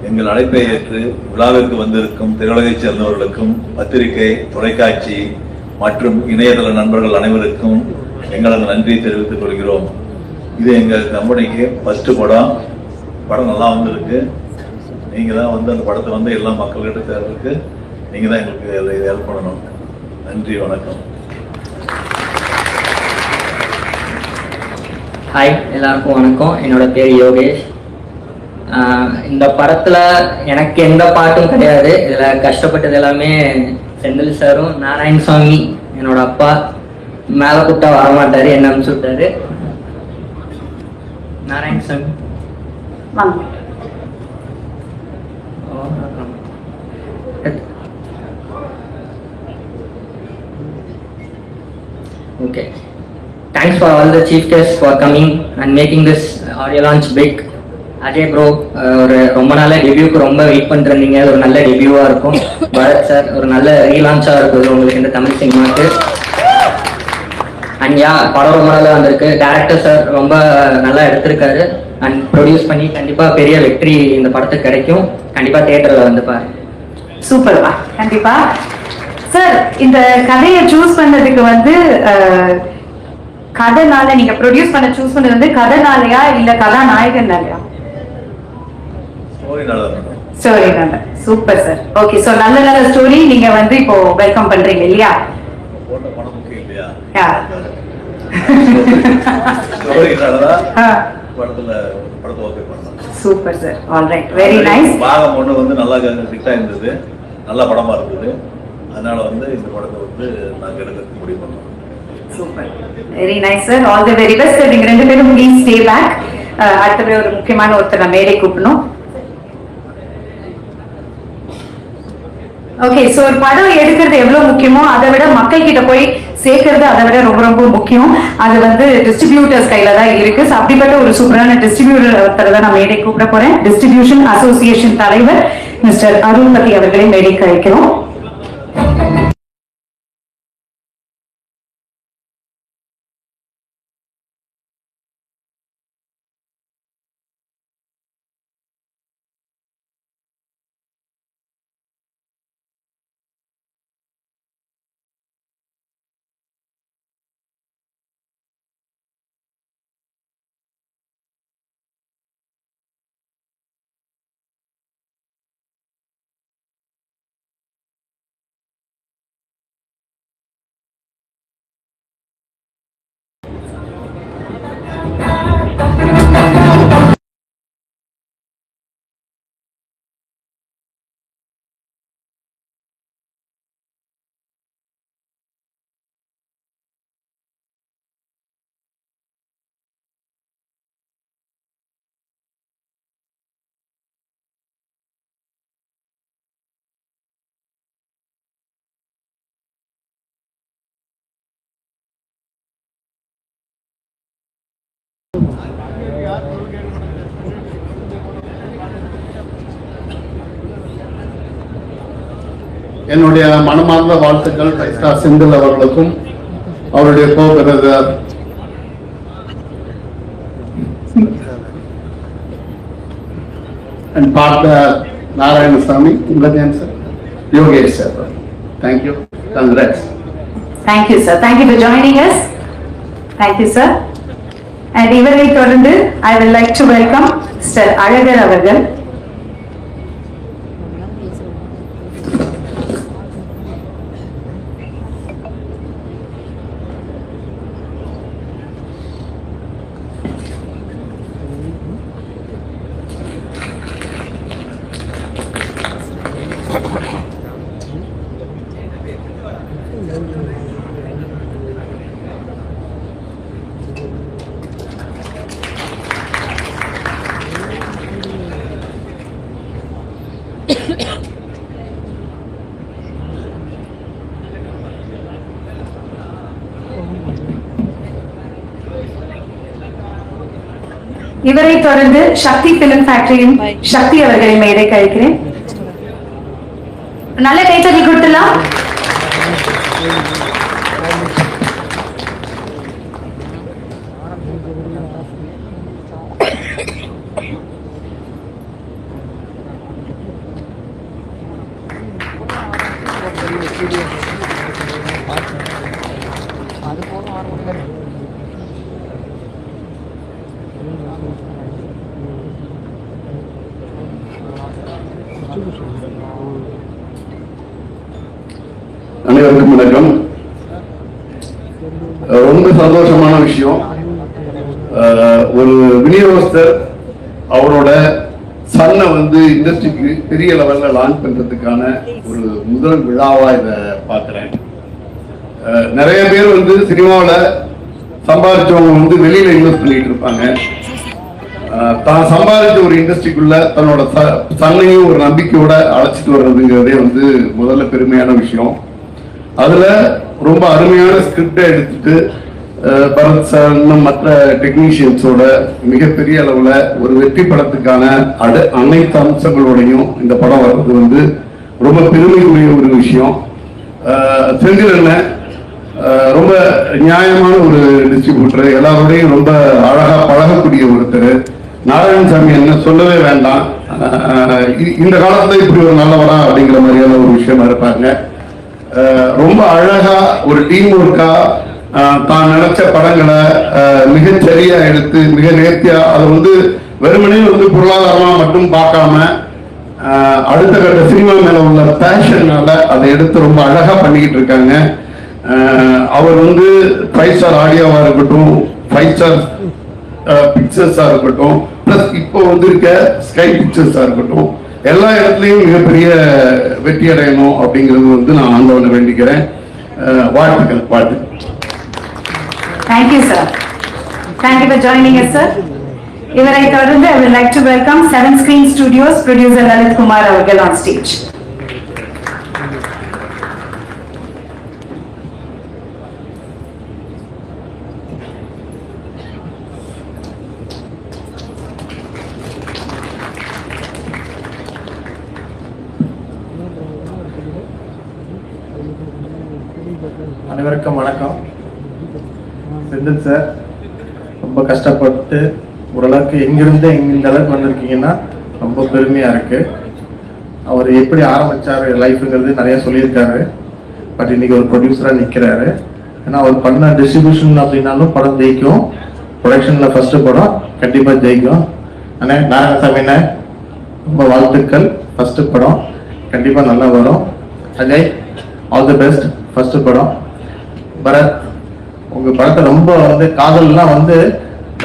எங்கள் அழைப்பை ஏற்று விழாவிற்கு வந்திருக்கும் திரையுலகைச் சேர்ந்தவர்களுக்கும் பத்திரிகை, தொலைக்காட்சி மற்றும் இணையதள நண்பர்கள் அனைவருக்கும் எங்களது நன்றியை தெரிவித்துக் கொள்கிறோம். இது எங்கள் கம்பெனிக்கு ஃபர்ஸ்ட் படம் நல்லா வந்திருக்கு. நீங்க தான் வந்து அந்த படத்தை வந்து எல்லா மக்கள்கிட்ட சேர்றதுக்கு நீங்க தான் எங்களுக்கு ஹெல்ப் பண்ணணும். நன்றி, வணக்கம். ஹாய், எல்லாருக்கும் வணக்கம். என்னோட பேர் யோகேஷ். இந்த படத்துல எனக்கு எந்த பாட்டும் கிடையாது. இதுல கஷ்டப்பட்டது எல்லாமே செந்தில் சாரும் நாராயணசாமி என்னோட அப்பா. மேல கூப்பிட்டா வரமாட்டாரு, என்ன அனுப்பிச்சு விட்டாரு. Narayanasamy okay, thanks for all the chief guests for coming and making this audio launch big. Ajay bro, ஒரு ரொம்ப நாள டெபியூக்கு ரொம்ப வெயிட் பண்ணிருந்தீங்க. ஒரு நல்ல டெபியூவா இருக்கும். பரத் சார், ஒரு நல்ல ரீலான்ச்சா இருக்குது உங்களுக்கு இந்த தமிழ் சினிமாக்கு. அண்ட் படம் ரொம்ப நல்லா வந்திருக்கு. டைரக்டர் சார் ரொம்ப நல்லா எடுத்திருக்காரு. அண்ட் ப்ரொடியூஸ் பண்ணி கண்டிப்பா பெரிய வெற்றி இந்த படத்துக்கு கிடைக்கும். கண்டிப்பா தியேட்டர்ல வந்து பாரு. சூப்பர்வா, கண்டிப்பா. சார், இந்த கதையை சூஸ் பண்ணதுக்கு வந்து கதைனால நீங்க ப்ரொடியூஸ் பண்ண சூஸ் பண்ணது வந்து கதைனாலயா இல்ல கதாநாயகனாலயா? ஸ்டோரினால. Super sir. ஓகே, சோ நல்ல நல்ல ஸ்டோரி நீங்க வந்து இப்போ வெல்கம் பண்றீங்க இல்லையா? Super sir. Alright, very nice. பாகம் ஒண்ணு வந்து நல்லா ஹிட்டா இருந்தது, நல்ல படமா இருந்தது. அதனால வந்து இந்த படத்தை வந்து நாங்க எடுக்க முடிவு பண்ணோம். Super, very nice sir. All the very best. நீங்க ரெண்டு பேரும் ப்ளீஸ் ஸ்டே பேக். அடுத்த ஒரு முக்கியமான ஒருத்தர் மேடை கூப்பிடணும். ஓகே, சோ ஒரு படம் எடுக்கிறது எவ்வளவு முக்கியமோ அதை விட மக்கள் கிட்ட போய் சேர்க்கறது அதை விட ரொம்ப ரொம்ப முக்கியம். அது வந்து டிஸ்ட்ரிபியூட்டர்ஸ் கையில தான் இருக்கு. அப்படிப்பட்ட ஒரு சூப்பரான டிஸ்ட்ரிபியூட்டர் ஒருத்தர் தான் நான் மேடை கூப்பிட போறேன். டிஸ்ட்ரிபியூஷன் அசோசியேஷன் தலைவர் மிஸ்டர் அருண்பதி அவர்களை மேடைக்கு அழைக்கிறோம். என்னுடைய மனமார்ந்த வாழ்த்துக்கள் செந்தில் அவர்களுக்கும் அவருடைய கோ-பிரதர் and partner Narayanasamy, Yogesh sir. Thank you. Congrats. Thank you sir. Thank you for joining us. Thank you sir. And இவரை தொடர்ந்து I would like to welcome Mr. Azhagar அவர்கள். இவரை தொடர்ந்து சக்தி பிலிம் ஃபேக்டரியின் சக்தி அவர்களை மேடை கழிக்கிறேன். நல்ல கைத்தறி கொடுத்துலாம். அனைவருக்கும் வணக்கம். ரொம்ப சந்தோஷமான விஷயம். ஒரு விநியோகஸ்தர் அவரோட சன்னை வந்து இண்டஸ்ட்ரிக்கு பெரிய லெவல்ல லான்ச் பண்றதுக்கான ஒரு முதல் விழாவா இதை பார்க்கிறேன். நிறைய பேர் வந்து சினிமாவில் சம்பாதிச்சவங்க வந்து வெளியில இன்வெஸ்ட் பண்ணிட்டு இருப்பாங்க. தான் சம்பாதிச்ச ஒரு இண்டஸ்ட்ரிக்குள்ள தன்னோட சன்னையும் ஒரு நம்பிக்கையோட அழைச்சிட்டு வர்றதுங்கிறதே வந்து முதல்ல பெருமையான விஷயம். அதுல ரொம்ப அருமையான ஸ்கிரிப்டை எடுத்துட்டு பரத் சார் மற்ற டெக்னீஷியன்ஸோட மிகப்பெரிய அளவுல ஒரு வெற்றி படத்துக்கான அனைத்து அம்சங்களோடையும் இந்த படம் வர்றது வந்து ரொம்ப பெருமைக்குரிய ஒரு விஷயம். செந்தில் அண்ணன் ரொம்ப நியாயமான ஒரு டிஸ்ட்ரிபியூட்டர், எல்லாரோடையும் ரொம்ப அழகா பழகக்கூடிய ஒருத்தர். நாராயணசாமி என்ன சொல்லவே வேண்டாம், இந்த காலத்துல இப்படி ஒரு நல்லவரா அப்படிங்கிற மாதிரியான ஒரு விஷயமா இருப்பாங்க. ரொம்ப அழகா ஒரு டீம் ஒர்க்கா தான் நினைச்ச படங்களை மிகச்சரியா எடுத்து மிக நேர்த்தியா அதை வந்து வெறுமனே வந்து பொருளாதாரமா மட்டும் பார்க்காம அடுத்த கட்ட சினிமா மேல உள்ள பேஷனால அதை எடுத்து ரொம்ப அழகா பண்ணிக்கிட்டு இருக்காங்க. அவர் வந்து 5 ஸ்டார் ஆடியோவா இருக்கட்டும், 5 ஸ்டார் பிக்சர்ஸா இருக்கட்டும், பிளஸ் இப்போ வந்து இருக்க ஸ்கை பிக்சர்ஸா இருக்கட்டும், எல்லா இடத்துலையும் மிகப்பெரிய வெற்றி அடையணும் அப்படிங்கிறது வந்து நான் ஆண்டவனை வேண்டிக்கிறேன். வாழ்த்துக்கள். Thank you, sir. Thank you for joining us, sir. இவரை தொடர்ந்து I would like to welcome 7 Screen Studios producer Lalit Kumar அவர்கள் on stage. அனைவருக்கும் வணக்கம். செந்தில் சார் ரொம்ப கஷ்டப்பட்டு ஓரளவுக்கு எங்கிருந்து இந்த அளவுக்கு வந்திருக்கீங்கன்னா ரொம்ப பெருமையா இருக்கு. அவர் எப்படி ஆரம்பிச்சாரு லைஃப்ங்கிறது நிறைய சொல்லியிருக்காரு. பட் இன்னைக்கு ஒரு ப்ரொடியூசரா நிக்கிறாரு. ஏன்னா அவர் பண்ண டிஸ்ட்ரிபியூஷன் அப்படின்னாலும் படம் ஜெயிக்கும், ப்ரொடக்ஷன்ல ஃபர்ஸ்ட் படம் கண்டிப்பா ஜெயிக்கும். அண்ணே நாராயணசாமிண்ணே ரொம்ப வாழ்த்துக்கள். ஃபர்ஸ்ட் படம் கண்டிப்பா நல்லா வரும். Ajay all the best. First படம். பரத் உங்க படத்தை ரொம்ப வந்து காதல்லாம் வந்து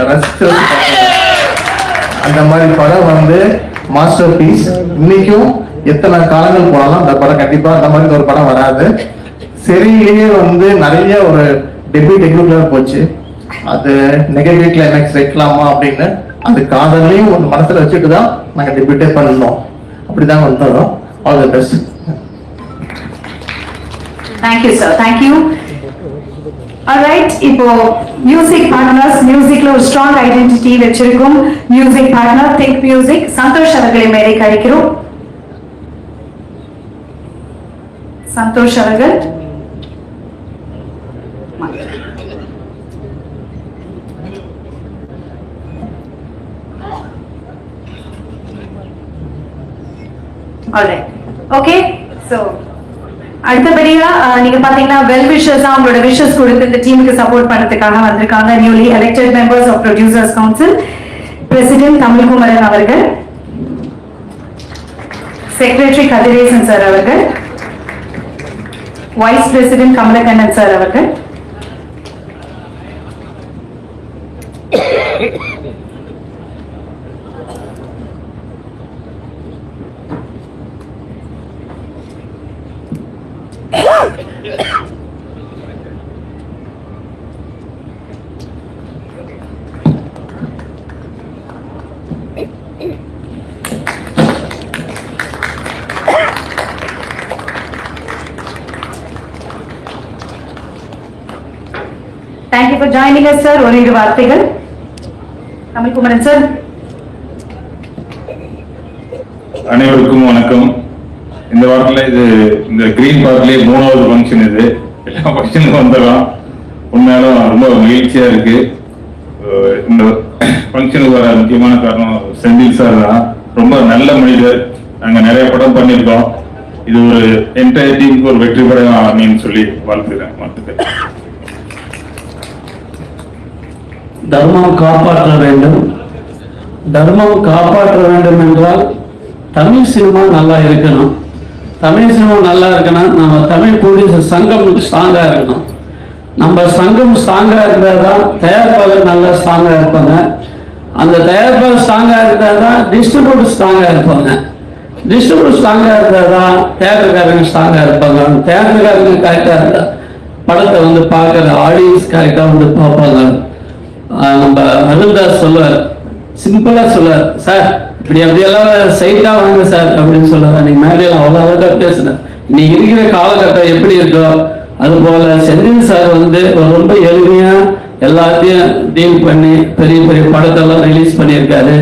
ரசிச்சு அந்த மாதிரி படம் வந்து மாஸ்டர் பீஸ். இன்னைக்கும் எத்தனை காலங்கள் போனாலும் அந்த படம் கண்டிப்பா அந்த மாதிரி ஒரு படம் வராது. சரியிலேயே வந்து நிறைய ஒரு டெபியூ டெக்னிக்கலா போச்சு. அது நெகட்டிவ் கிளைமேக்ஸ் வைக்கலாமா அப்படின்னு அந்த காதலையும் ஒரு மனசுல வச்சுட்டு தான் நாங்க டெபியூட்டே பண்ணணும். அப்படிதான் வந்தோம். All the best. Thank you, sir. Thank you. Alright, இப்போ மியூசிக் பார்ட்னர்ஸ், மியூசிக்ல ஒரு ஸ்ட்ராங் ஐடென்டிட்டி வச்சிருக்கும் music partner think music Santhosh அவர்களை மேடைக்கு அழைக்கிறோம். சந்தோஷ் அவர்கள். Alright. Okay. So அடுத்தபடியா நீங்க பாத்தீங்கன்னா வெல் விஷர்ஸ் அவங்களோட விஷஸ் கொடுத்து இந்த டீமுக்கு சப்போர்ட் பண்ணதுக்காக வந்திருக்காங்க newly elected members of producers council, president Tamilkumaran அவர்கள், செக்ரட்டரி கதிரேசன் சார் அவர்கள், வைஸ் பிரசிடென்ட் கமலக்கண்ணன் சார் அவர்கள், Thank you for joining us, sir. ஒரு வார்த்தைகள். தமிழ்குமரன் சார். அனைவருக்கும் வணக்கம். இந்த வாரத்தில் இது இந்த கிரீன் பார்க்லேயே 3வது ஃபங்க்ஷன். இது எல்லா ஃபங்க்ஷனுக்கும் வந்துடலாம். உண்மையாலும் ரொம்ப மகிழ்ச்சியா இருக்கு. இந்த ஃபங்க்ஷனுக்கு வர முக்கியமான காரணம் செந்தில் சார் தான். ரொம்ப நல்ல மனிதர். நாங்கள் நிறைய படம் பண்ணியிருக்கோம். இது ஒரு என்டையர் டீமுக்கு ஒரு வெற்றி படம் அமைன்னு சொல்லி வாழ்த்துக்கிறேன். தர்மம் காப்பாற்ற வேண்டும். தர்மம் காப்பாற்ற வேண்டும் என்றால் தமிழ் சினிமா நல்லா இருக்கணும். தமிழ் சினிமா நல்லா இருக்குன்னா நம்ம தமிழ் ப்ரொடியூசர் சங்கம் ஸ்ட்ராங்காக இருக்கணும். நம்ம சங்கம் ஸ்ட்ராங்காக இருந்தால் தான் தயாரிப்பாளர் நல்லா ஸ்ட்ராங்காக இருப்பாங்க. அந்த தயாரிப்பாளர் ஸ்ட்ராங்காக இருந்தால் தான் டிஸ்ட்ரிபியூட்டர் ஸ்ட்ராங்காக இருப்பாங்க. டிஸ்ட்ரிபியூட்டர் ஸ்ட்ராங்காக இருந்தால் தான் தேட்டருக்காரங்க ஸ்ட்ராங்காக இருப்பாங்க. அந்த தேட்டருக்காரங்க கரெக்டாக இருந்தால் படத்தை வந்து பார்க்குற ஆடியன்ஸ் கரெக்டாக வந்து பார்ப்பாங்க. நம்ம அருள்தாஸ் சொல்லுவார், சிம்பிளாக சொல்லுவார், சார் இப்படி அப்படியெல்லாம் சைட்டாக வாங்க சார் அப்படின்னு சொல்லுவார். அன்னைக்கு மேடையில் அவ்வளோ அழகாக பேசுனேன். இன்னைக்கு இருக்கிற காலகட்டம் எப்படி இருக்கோ அது போல செந்தில் சார் வந்து ரொம்ப எளிமையா எல்லாத்தையும் டீல் பண்ணி பெரிய பெரிய படத்தெல்லாம் ரிலீஸ் பண்ணியிருக்காரு.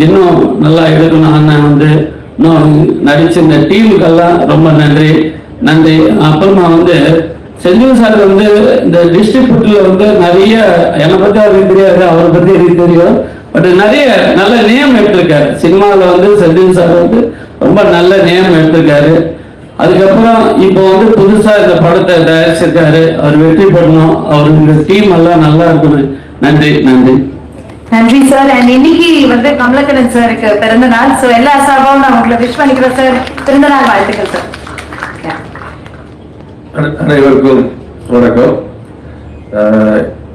இன்னும் நல்லா எடுக்கணும். அண்ணன் வந்து இன்னும் நடிச்ச இந்த டீமுக்கெல்லாம் ரொம்ப நன்றி. அப்புறமா வந்து செந்தில் சார் வந்து இந்த டிஸ்ட்ரிபியூட்டர்ல வந்து நிறைய என்னை பத்தி அவருக்கு தெரியாது, அவரை பத்தி எனக்கு தெரியும். பட் நிறைய நல்ல நேம் எடுத்திருக்காரு. சினிமாவில் வந்து செந்தில் சார் வந்து ரொம்ப நல்ல நேம் எடுத்திருக்காரு. அதுக்கப்புறம் இப்போ வந்து புதுசா இந்த படத்தை தயாரிச்சிருக்காரு. அவர் வெற்றி பெறணும். அவர் இந்த டீம் எல்லாம் நல்லா இருக்கணும். நன்றி நன்றி நன்றி சார். அண்ட் இன்னைக்கு வந்து கமலக்கண்ணன் சாருக்கு பிறந்த நாள். ஸோ எல்லா சார்பாகவும் நான் உங்களை விஷ் பண்ணிக்கிறேன் சார். பிறந்த நாள் வாழ்த்துக்கள் சார். அனைவருக்கும் வணக்கம்.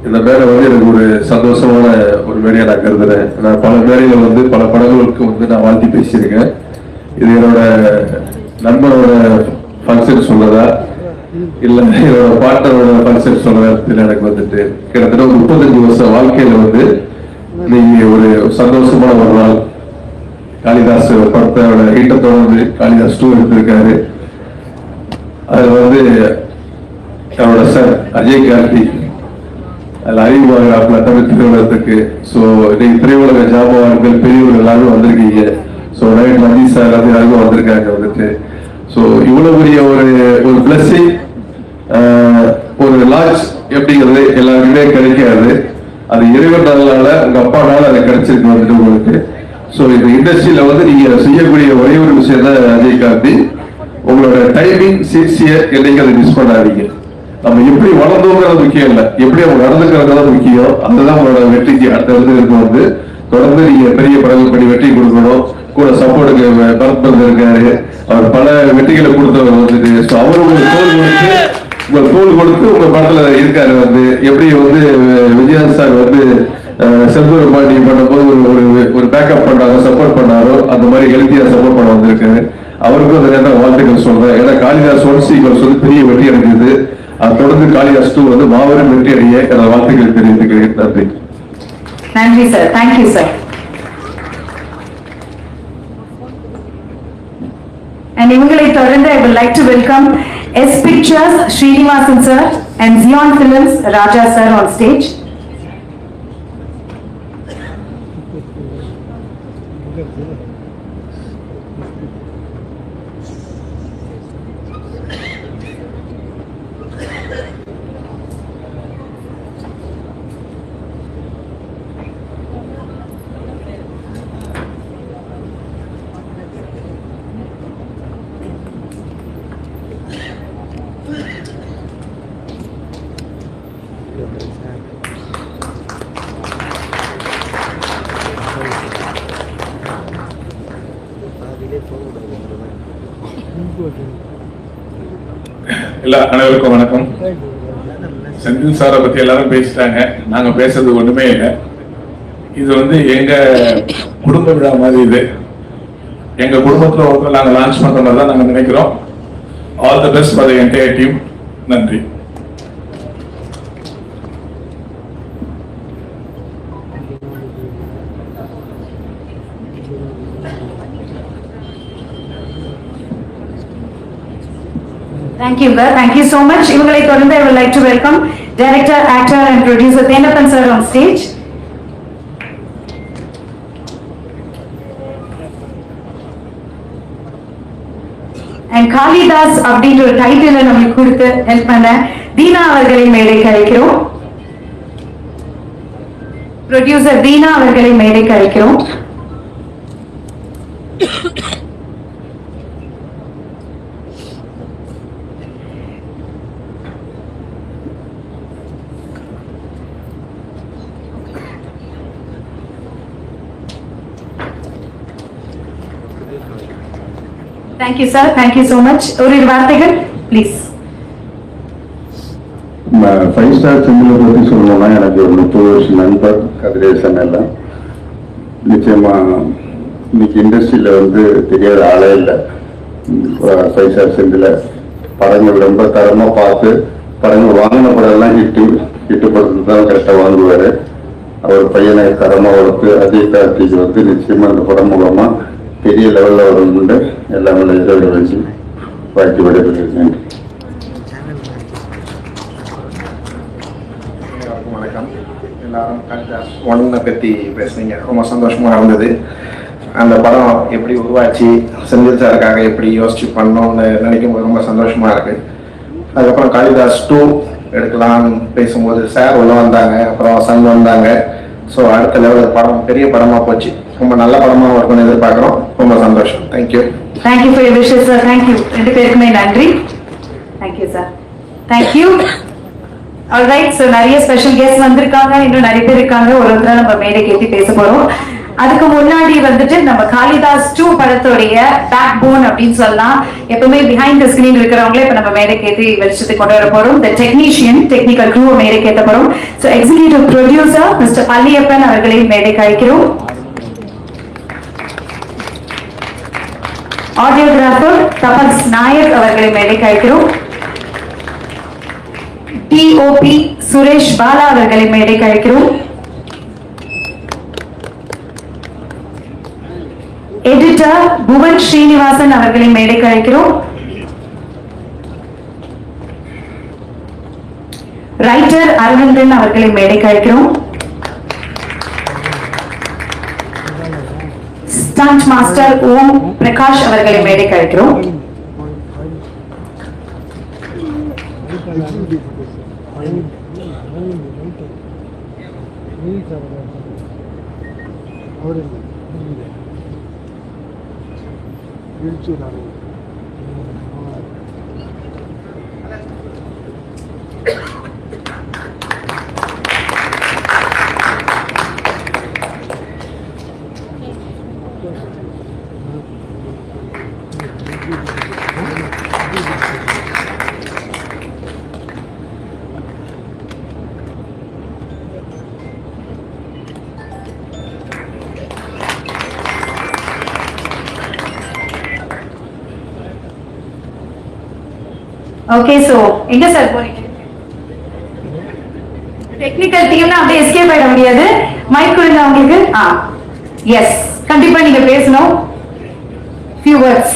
இந்த மேடை வந்து எனக்கு ஒரு சந்தோஷமான ஒரு மேடையை நான் கருதுறேன். நான் பல மேடையில வந்து பல படங்களுக்கு வந்து நான் வாழ்த்தி பேசியிருக்கேன். இது என்னோட நண்பரோட ஃபங்க்ஷன் சொல்றதா இல்ல என்னோட பார்ட்னரோட ஃபங்க்ஷன் சொல்றதா எனக்கு வந்துட்டு கிட்டத்தட்ட ஒரு 35 வருஷம் வாழ்க்கையில வந்து நீங்க ஒரு சந்தோஷமான ஒரு நாள். காளிதாஸ் படத்தோட ஈட்டத்தோட வந்து காளிதாஸ் 2 எடுத்திருக்காரு. அது வந்து என்னோட சார் அஜய் கார்த்திக் அதில் அறிமுகமாகல தமிழ் திரையுலகத்துக்கு. ஸோ இன்னைக்கு திரையுலக ஜாமான்கள் பெரியவர்கள் எல்லாருமே வந்திருக்கீங்க. ஸோ நைட் மதி சார் அது எல்லாருமே வந்திருக்காங்க வந்துட்டு. ஸோ இவ்வளவு பெரிய ஒரு பிளஸிங் ஒரு லான்ச் எப்படிங்கிறது எல்லாருக்குமே கிடைக்காது. அது இறைவனால உங்க அப்பானால அது கிடைச்சிருக்கு வந்துட்டு உங்களுக்கு. ஸோ இந்த இண்டஸ்ட்ரியில வந்து நீங்க செய்யக்கூடிய ஒரே ஒரு விஷயம் தான் அஜய் கார்த்தி, உங்களோட டைமிங் சின்சியர் என்னைக்கு அதை மிஸ் பண்ணாதீங்க. நம்ம எப்படி வளர்ந்தோங்கிறது முக்கியம் இல்லை, எப்படி அவங்க நடந்துக்கிறது தான் முக்கியம். அதுதான் உங்களோட வெற்றிக்கு அடுத்த வந்து தொடர்ந்து நீங்க பெரிய படங்கள் பண்ணி வெற்றி கொடுக்கணும். கூட சப்போர்ட்டுக்கு பரத் இருக்காரு. அவர் பல வெற்றிகளை கொடுத்தவர் வந்துட்டு. அவர் உங்களுக்கு தோல் கொடுத்து உங்க படத்துல இருக்காரு. வந்து எப்படி வந்து விஜயகாந்த் சார் வந்து செந்தூர் பாண்டி பண்ணும்போது ஒரு பேக்கப் பண்ணாரோ சப்போர்ட் பண்ணாரோ அந்த மாதிரி ஹெல்த்தியா சப்போர்ட் பண்ண வந்திருக்காரு. அவருக்கும் அந்த நேரம் வாழ்த்துக்கள் சொல்றேன். ஏன்னா காளிதாஸ் 1 சீக்வன்ஸ் வந்து பெரிய வெற்றி அடைஞ்சது. அது தொடர்ந்து காளிதாஸ் 2 வந்து மாபெரும் வெற்றி அடைய எனது வாழ்த்துக்கள் தெரிவித்துக்கிறேன். நன்றி. நன்றி சார். Thank you sir. And இவங்களை தொடர்ந்து I would like to welcome S Pictures Srinivasan sir and Zion Films Raja sir on stage. அனைவருக்கும் வணக்கம். செந்தில் சாரை பத்தி எல்லாரும் பேசிட்டாங்க. நாங்க பேசுறது ஒண்ணுமே இல்லை. இது வந்து எங்க குடும்ப விழா மாதிரி. இது எங்க குடும்பத்துல ஒருத்தர் நாங்க லான்ச் பண்றோம் தான் நாங்க நினைக்கிறோம். All the best for the entire team. நன்றி. Thank you, sir. Thank you so much. இவங்களை தொடர்ந்து I would like to welcome director, actor and producer Thenappan sir on stage. And Kalidas அப்படின்ற ஒரு டைட்டிலை நம்மளுக்கு கொடுத்து ஹெல்ப் பண்ண தீனா அவர்களை மேடைக்கு அழைக்கிறோம். ப்ரொடியூசர் தீனா அவர்களை மேடைக்கு அழைக்கிறோம். Thank you sir, thank you so much. ஒரு வார்த்தைகள் ப்ளீஸ். 5 ஸ்டார் சிம்பிளை பற்றி சொல்லணும்னா எனக்கு ஒரு 30 வருஷம் நண்பர் கதிரேசன் எல்லாம். நிச்சயமா இன்னைக்கு இண்டஸ்ட்ரியில வந்து தெரியாத ஆளே இல்லை. 5 ஸ்டார் சிம்பிள படங்கள் ரொம்ப தரமா பார்த்து படங்கள் வாங்கின படம் எல்லாம் ஹிட்டு படத்துக்கு தான் கரெக்டாக வாங்குவாரு. அவர் பையனை தரமா வளர்த்து அஜய் கார்த்திக் வந்து நிச்சயமா இந்த படம் மூலமா பெரிய லெவல்ல வரணும்னு எல்லாமே வச்சு வாழ்க்கை விடைபெறுகிறேன். வணக்கம். எல்லாரும் காளிதாஸ் 1 பற்றி பேசுனீங்க, ரொம்ப சந்தோஷமா இருந்தது. அந்த படம் எப்படி உருவாச்சு, செந்தில் சாருக்காக எப்படி யோசிச்சு பண்ணோம்னு நினைக்கும் போது ரொம்ப சந்தோஷமா இருக்கு. அதுக்கப்புறம் காளிதாஸ் 2 எடுக்கலாம்னு பேசும்போது சார் உள்ள வந்தாங்க, அப்புறம் சன் வந்தாங்க. ஸோ அடுத்த லெவலில் படம் பெரிய படமா போச்சு. ரொம்ப நல்ல படமா இருக்கும்னு எதிர்பார்க்குறோம். ரொம்ப சந்தோஷம். Thank you. Thank you for your wishes sir. Thank you. 2 பேருக்குமே நன்றி. Thank you sir. Thank you. Alright. So நிறைய ஸ்பெஷல் கெஸ்ட் வந்திருக்காங்க, இன்னும் நிறைய பேர் இருக்காங்க. ஒருத்தர நம்ம மேடைக்கு ஏற்றி பேச போறோம். அதுக்கு முன்னாடி வந்துட்டு நம்ம காளிதாஸ் 2 படத்தோடைய பேக் போன் அப்படின்னு சொல்லலாம். எப்பவுமே பிஹைண்ட் த ஸ்கிரீன் இருக்கிறவங்களே இப்ப நம்ம மேடைக்கு ஏற்றி வெளிச்சத்தை கொண்டு வர போறோம். த டெக்னீஷியன், டெக்னிக்கல் க்ரூ மேடைக்கு ஏற்ற போறோம். So executive producer mister Palliappan அவர்களை மேடைக்கு அழைக்கிறோம். ஆடியோகிராஃபர் தபஸ் நாயக் அவர்களை மேடைக்கு அழைக்கிறோம். டிஓபி சுரேஷ் பாலா அவர்களை மேடைக்கு அழைக்கிறோம். எடிட்டர் புவன் ஸ்ரீனிவாசன் அவர்களை மேடைக்கு அழைக்கிறோம். ரைட்டர் அரவிந்தன் அவர்களை மேடைக்கு அழைக்கிறோம். ஸ்டண்ட் மாஸ்டர் ஓம் பிரகாஷ் அவர்களை மேடைக்கு அழைக்கிறோம். ஓகே, சோ எங்க சார் போறீங்க? டெக்னிக்கல் டீம்னா அப்படியே எஸ்கேப் ஆயிட முடியாது. மைக் கொடுங்க உங்களுக்கு. எஸ், கண்டிப்பா நீங்க பேசணும். few words.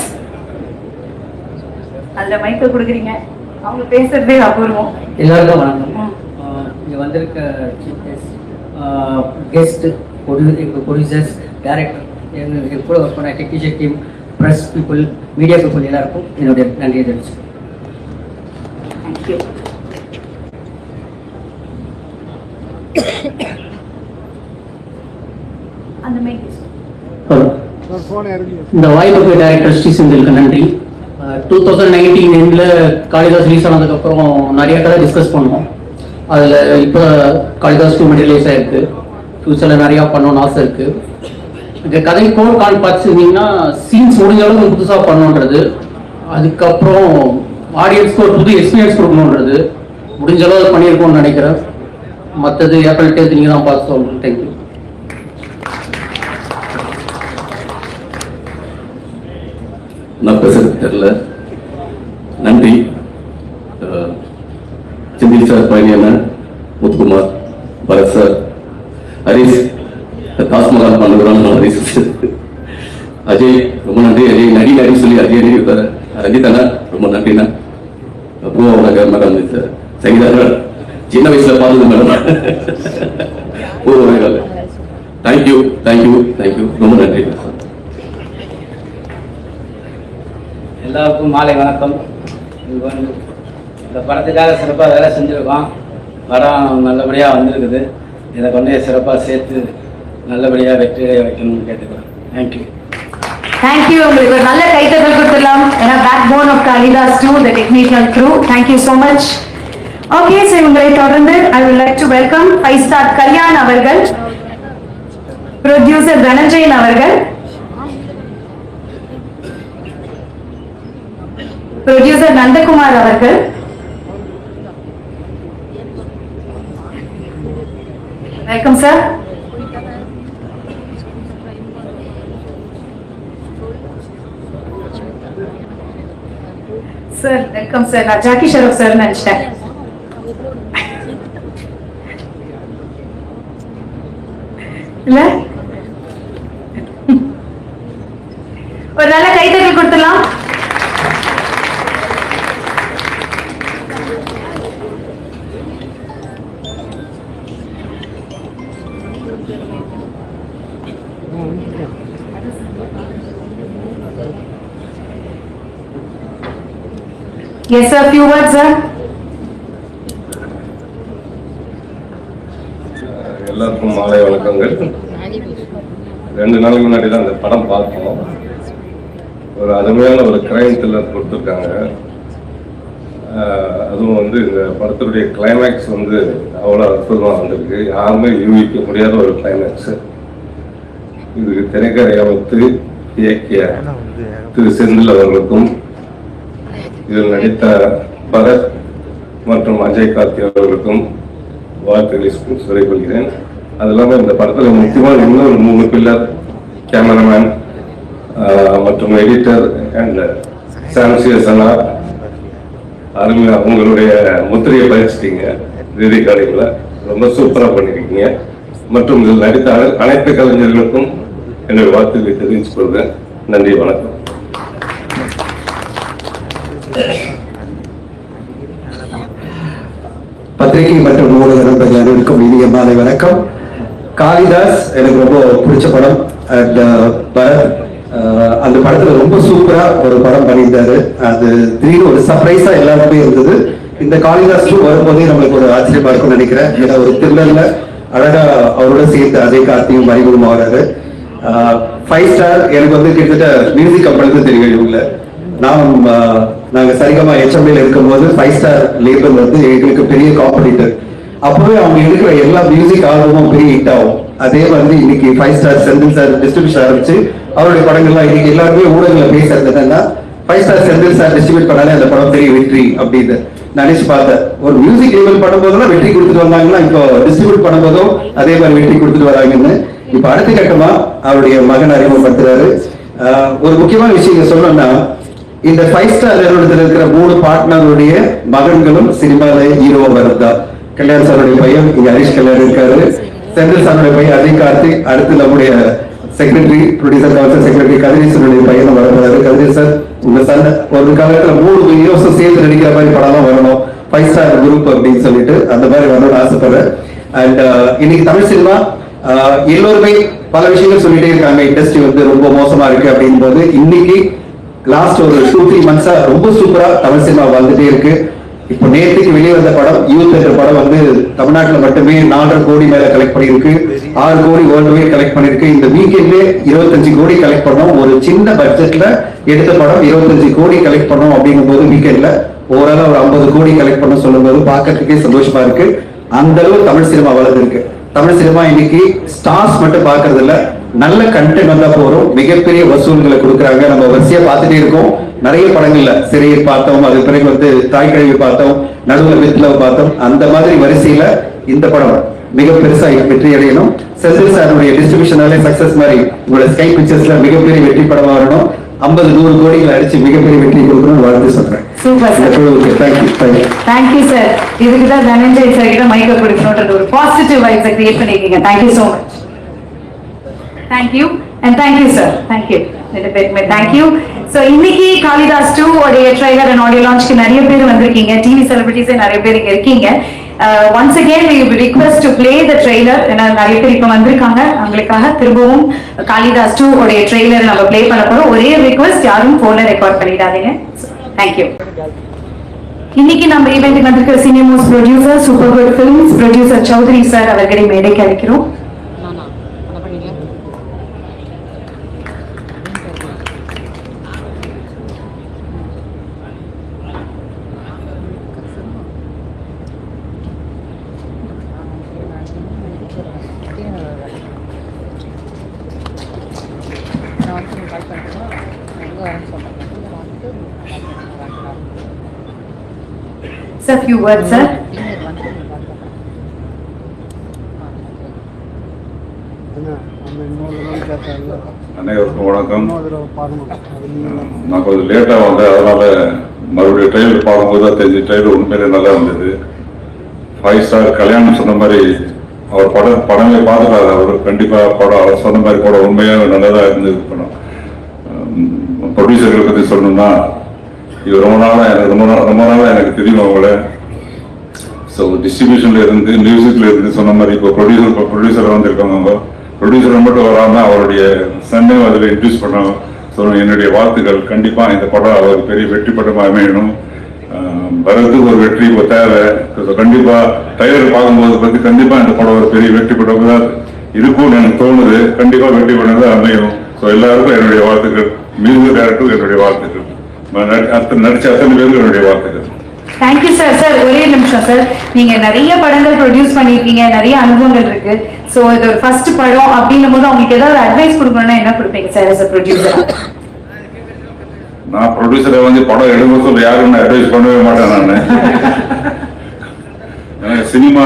அதுல மைக்க கொடுக்குறீங்க, அவங்க பேசுறதே அபூர்வம். எல்லாருக்கும் வணக்கம். இங்க வந்திருக்க கெஸ்ட், ப்ரொடியூசர்ஸ், டைரக்டர், எங்க கூட ஒர்க் பண்ண technician team, press people, media people எல்லாருக்கும் என்னுடைய நன்றியை தெரிவிச்சு. இந்த வாய்ப்புக்கு டைரக்டர் ஸ்ரீ செந்திலுக்கு நன்றி. 2019 எண்ட்ல காளிதாஸ் ரிலீஸ் ஆனதுக்கு அப்புறம் நிறைய கதை டிஸ்கஸ் பண்ணோம். அதுல இப்போ காளிதாஸ் 2 ரிலீஸ் ஆயிருக்கு. ஃபியூச்சர்ல நிறைய பண்ணணும்னு ஆசை இருக்கு. இந்த கதை கோர் கால் பார்த்துருந்தீங்கன்னா சீன்ஸ் முடிஞ்ச அளவுக்கு புதுசா பண்ணணுன்றது, அதுக்கப்புறம் ஆடியன்ஸ்க்கு ஒரு புது எக்ஸ்பீரியன்ஸ் கொடுக்கணுன்றது முடிஞ்ச அளவு பண்ணியிருக்கோம்னு நினைக்கிறேன். மற்றது ஏப்ரல் 10 நீங்க தான் பார்த்து சொல்லணும். தேங்க்யூ. நான் பேசுறது தெரியல. நன்றி. செந்தில் சார், பழனியண்ணன், முத்துக்குமார், பரத் சார், ஹரிஷ், தாஸ்மகால் பண்ணுறோம், ஹரிஷ், அஜய் ரொம்ப நன்றி. அஜய் நடி சொல்லி அஜய் நடி இருக்காரு. ரஞ்சித் அண்ணா ரொம்ப நன்றிண்ணா. பூவாவோட மேடம் சார், சங்கீதா சின்ன வயசுல பார்த்தது மேடம். பூவாக தேங்க்யூ தேங்க்யூ தேங்க்யூ, ரொம்ப நன்றி. எல்லாருக்கும் மாலை வணக்கம். இந்த படத்துக்காக சிறப்பாக வேலை செஞ்சுருக்கோம். படம் நல்லபடியாக வந்திருக்குது. இதை கொண்டு சிறப்பாக சேர்த்து நல்லபடியாக வெற்றி வைக்கணும்னு கேட்டுக்கிறேன். தேங்க்யூ. தேங்க்யூ. உங்களுக்கு ஒரு நல்ல கைத்தட்டல் கொடுத்துடலாம். ஏன்னா backbone of Kalidas 2, the technical crew. Thank you so much. Okay, so உங்களை தொடர்ந்து I would like to welcome 5 star Kalyan அவர்கள், ப்ரொடியூசர் தனஞ்சயன் அவர்கள், ப்ரொடியூசர் நந்தகுமார் அவர்கள். Welcome sir. Sir welcome sir. நான் ஜாக்கி ஷெரப் சார் நினைச்சிட்டேன். இல்ல ஒரு நல்ல கைத்தட்டல் கொடுத்துடலாம். Yes sir, few words sir. எல்லாருக்கும் மாலை வணக்கங்கள். 2 நாளுக்கு முன்னாடி தான் அந்த படம் பார்த்தோம். ஒரு அருமையான ஒரு கிரைம் த்ரில்லர் கொடுத்துருக்காங்க. அதுவும் வந்து இந்த படத்துடைய கிளைமேக்ஸ் வந்து அவ்வளோ அற்புதமாக வந்திருக்கு. யாருமே யூகிக்க முடியாத ஒரு கிளைமேக்ஸ். இதுக்கு திரைக்கதை அமைத்து இயக்கிய திரு செந்தில் அவர்களுக்கும் இதில் நடித்த பரத் மற்றும் அஜய் கார்த்தி அவர்களுக்கும் வாழ்த்துக்களை சொல்லிக் கொள்கிறேன். அது இல்லாமல் இந்த படத்தில் முக்கியமாக இன்னொரு 3 பில்லர், கேமராமேன் மற்றும் எடிட்டர் அண்ட் சாம்சியசனா அருமையாக உங்களுடைய முத்திரையை பதிச்சிட்டீங்க. ரெக்கார்டிங்கில் ரொம்ப சூப்பராக பண்ணியிருக்கீங்க. மற்றும் இதில் நடித்த அனைத்து கலைஞர்களுக்கும் என்னுடைய வாழ்த்துக்களை தெரிவித்துக் கொள்கிறேன். நன்றி, வணக்கம். பத்திரிகை மற்றும் ஊடக நண்பர்கள் அனைவருக்கும் இனிய மாலை வணக்கம். காளிதாஸ் எனக்கு ரொம்ப பிடிச்ச படம். அண்ட் பரத் அந்த படத்துல ரொம்ப சூப்பரா ஒரு படம் பண்ணியிருந்தாரு. அது திடீர்னு ஒரு சர்ப்ரைஸா எல்லாருக்குமே இருந்தது. இந்த காளிதாஸ் 2 வரும்போதே நம்மளுக்கு ஒரு ஆச்சரியமா இருக்கும்னு நினைக்கிறேன். ஏன்னா ஒரு த்ரில்லர்ல அழகா அவரோட சேர்த்து அஜய் கார்த்தியும் அறிமுகம் ஆகிறாரு. 5 ஸ்டார் எனக்கு வந்து கிட்டத்தட்ட மியூசிக் கம்பெனிக்கு தெரியும். இவங்கள நாங்க சரிகமா HML இருக்கும்போது 5 ஸ்டார் லேபிள் வந்து எங்களுக்கு பெரிய காம்படிட்டர். அப்பவே அவங்க எடுக்கிற எல்லா மியூசிக் ஆல்பமும் பெரிய ஹிட் ஆகும். அதே மாதிரி இன்னைக்கு 5 ஸ்டார் செந்தில் சார் டிஸ்ட்ரிபியூஷன் ஆரம்பிச்சு அவருடைய படங்கள்லாம் இன்னைக்கு எல்லாருமே ஊடகங்களை பேசுறது என்னன்னா 5 ஸ்டார் செந்தில் சார் டிஸ்ட்ரிபியூட் பண்ணாலே அந்த படம் பெரிய வெற்றி அப்படின்னு நினைச்சு பார்த்தேன். ஒரு மியூசிக் லேபிள் பண்ணும்போதெல்லாம் வெற்றி கொடுத்துட்டு வந்தாங்கன்னா இப்போ டிஸ்ட்ரிபியூட் பண்ணும்போதும் அதே மாதிரி வெற்றி கொடுத்துட்டு வராங்கன்னு இப்ப அடுத்த கட்டமா அவருடைய மகன் அறிமுகப்படுத்துறாரு. ஒரு முக்கியமான விஷயம் சொல்லணும்னா இந்த 5 ஸ்டார் நிறுவனத்தில் இருக்கிற 3 பார்ட்னருடைய மகன்களும் சினிமால ஹீரோவா வருதா. கல்யாண் சாருடைய பையன் இங்க ஹரிஷ் கல்யாண் இருக்காரு. செந்தில் சாருடைய பையன் அஜய் கார்த்திக். அடுத்து நம்முடைய செக்ரட்டரி ப்ரொடியூசர் கவுன்சில் செக்ரட்டரி கதிரேசனுடைய பையன் வரப்போறாரு. கதிரேச் சார் உங்க சன் ஒரு காலத்துல 3 ஹீரோஸும் சேர்த்து நடிக்கிற மாதிரி படம் வரணும் 5 ஸ்டார் குரூப் அப்படின்னு சொல்லிட்டு அந்த மாதிரி வரணும்னு ஆசைப்படுறேன். அண்ட் இன்னைக்கு தமிழ் சினிமா எல்லோருமே பல விஷயங்கள் சொல்லிட்டே இருக்காங்க. இண்டஸ்ட்ரி வந்து ரொம்ப மோசமா இருக்கு அப்படின் போது இன்னைக்கு லாஸ்ட் ஒரு 2-3 மந்த்ஸா ரொம்ப சூப்பரா தமிழ் சினிமா வந்துட்டே இருக்கு. இப்போ நேற்றுக்கு வெளியே வந்த படம் யூத் என்ற படம் வந்து தமிழ்நாட்டில் மட்டுமே 4.5 கோடி மேல கலெக்ட் பண்ணிருக்கு. 6 கோடி வேர்ல்டு வைட் கலெக்ட் பண்ணிருக்கு. இந்த வீக்கெண்ட்ல 25 கோடி கலெக்ட் பண்ணோம். ஒரு சின்ன பட்ஜெட்ல எடுத்த படம் 25 கோடி கலெக்ட் பண்ணோம் அப்படிங்கும் போது வீக்கெண்ட்ல ஓவராலா ஒரு 50 கோடி கலெக்ட் பண்ண சொல்லும் போது பார்க்கறதுக்கே சந்தோஷமா இருக்கு. அந்த அளவு தமிழ் சினிமா வளர்ந்து இருக்கு. தமிழ் சினிமா இன்னைக்கு ஸ்டார்ஸ் மட்டும் பாக்குறது இல்ல, நல்ல கண்டென்ட் வந்தா போறோம் மிகப்பெரிய வசூல்களை கொடுக்குறாங்க. நம்ம வரிசையா பார்த்துட்டே இருக்கோம். நிறைய படங்கள்ல சிறையை பார்த்தோம், அது பிறகு வந்து தாய் கழிவு பார்த்தோம், நடுவில் வித்லவ் பார்த்தோம். அந்த மாதிரி வரிசையில இந்த படம் மிக பெருசா வெற்றி அடையணும். செந்தில் சாருடைய டிஸ்ட்ரிபியூஷனாலே சக்சஸ் மாதிரி உங்களோட ஸ்கை பிக்சர்ஸ்ல மிகப்பெரிய வெற்றி படமா வரணும். 50-100 கோடிகளை அடிச்சு மிகப்பெரிய வெற்றி கொடுக்கணும்னு வாழ்த்து சொல்றேன். Super sir. Thank you sir. இதுக்கு தான் தனஞ்சய் சார் கிட்ட மைக்க கொடுக்கணும்ன்றது ஒரு பாசிட்டிவ் வைப்ஸை கிரியேட் பண்ணிருக்கீங்க. Thank you so much. Thank you and thank you sir. Thank you ரெண்டு பேருக்குமே தேங்க்யூ. ஸோ இன்னைக்கு காளிதாஸ் 2 உடைய ட்ரைலர் அண்ட் ஆடியோ லான்ச்க்கு நிறைய பேர் வந்திருக்கீங்க. டிவி செலிபிரிட்டிஸே நிறைய பேர் இங்க இருக்கீங்க. Once again we request to play the trailer. ஏன்னா நிறைய பேர் இப்ப வந்திருக்காங்க. அவங்களுக்காக திரும்பவும் காளிதாஸ் 2 உடைய ட்ரெய்லர் நம்ம ப்ளே பண்ண போறோம். ஒரே ரிக்வெஸ்ட், யாரும் போன்ல ரெக்கார்ட் பண்ணிடாதீங்க. தேங்க்யூ. இன்னைக்கு நம்ம ஈவென்ட்டுக்கு வந்திருக்கிற senior most producer super good films producer Choudhary sir அவர்களை மேடைக்கு அழைக்கிறோம். நான் வந்து கால் பண்ணுறேன். Sir, few words, sir. அனைவருக்கும் வணக்கம். நான் கொஞ்சம் லேட்டாக வந்தேன், அதனால மறுபடியும் ட்ரெயிலர் பார்க்கும்போது தான் தெரிஞ்சு ட்ரெயிலர் உண்மையிலே நல்லா இருந்தது. 5 ஸ்டார் கல்யாணம் சொன்ன மாதிரி அவர் படமே பார்த்துட்டாரு. அவர் கண்டிப்பாக படம் அவர் சொன்ன மாதிரி படம் உண்மையாக நல்லதாக இருந்தது படம். ப்ரொடியூசர்களை பற்றி சொல்லணும்னா இது ரொம்ப நாளாக எனக்கு தெரியும் அவங்கள. ஸோ டிஸ்ட்ரிபியூஷன்ல இருந்து மியூசிக்ல இருந்து சொன்ன மாதிரி இப்போ ப்ரொடியூசர் வந்திருக்காங்க. அவங்க ப்ரொடியூசர் மட்டும் வராமல் அவருடைய சன்னையும் அதில் இன்ட்ரடியூஸ் பண்ண சொல்லணும். என்னுடைய வாழ்த்துக்கள். கண்டிப்பாக இந்த படம் அவர் பெரிய வெற்றி படமாக அமையணும். வரதுக்கு ஒரு வெற்றி இப்போ தேவை. கண்டிப்பாக ட்ரைலர் பார்க்கும்போது பற்றி கண்டிப்பாக இந்த படம் ஒரு பெரிய வெற்றி படம் தான் இருக்கும்னு எனக்கு தோணுது. கண்டிப்பாக வெற்றி படம் தான் அமையும். ஸோ எல்லாருக்கும் என்னுடைய வாழ்த்துக்கள். மியூசிக் டைரக்டருக்கு என்னுடைய வாழ்த்துக்கள். நடிச்ச அத்தனை பேருக்கு என்னுடைய வாழ்த்துக்கள். Thank you sir. சார் ஒரே நிமிஷம் சார், நீங்க நிறைய படங்கள் ப்ரொடியூஸ் பண்ணிருக்கீங்க, நிறைய அனுபவங்கள் இருக்கு. சோ இது ஒரு ஃபர்ஸ்ட் படம் அப்படின்னும் போது அவங்களுக்கு ஏதாவது அட்வைஸ் கொடுக்கணும்னா என்ன கொடுப்பீங்க சார் as a producer? நான் ப்ரொடியூசரை வந்து படம் எடுக்க சொல்ல யாரும் நான் அட்வைஸ் பண்ணவே மாட்டேன். நான் சினிமா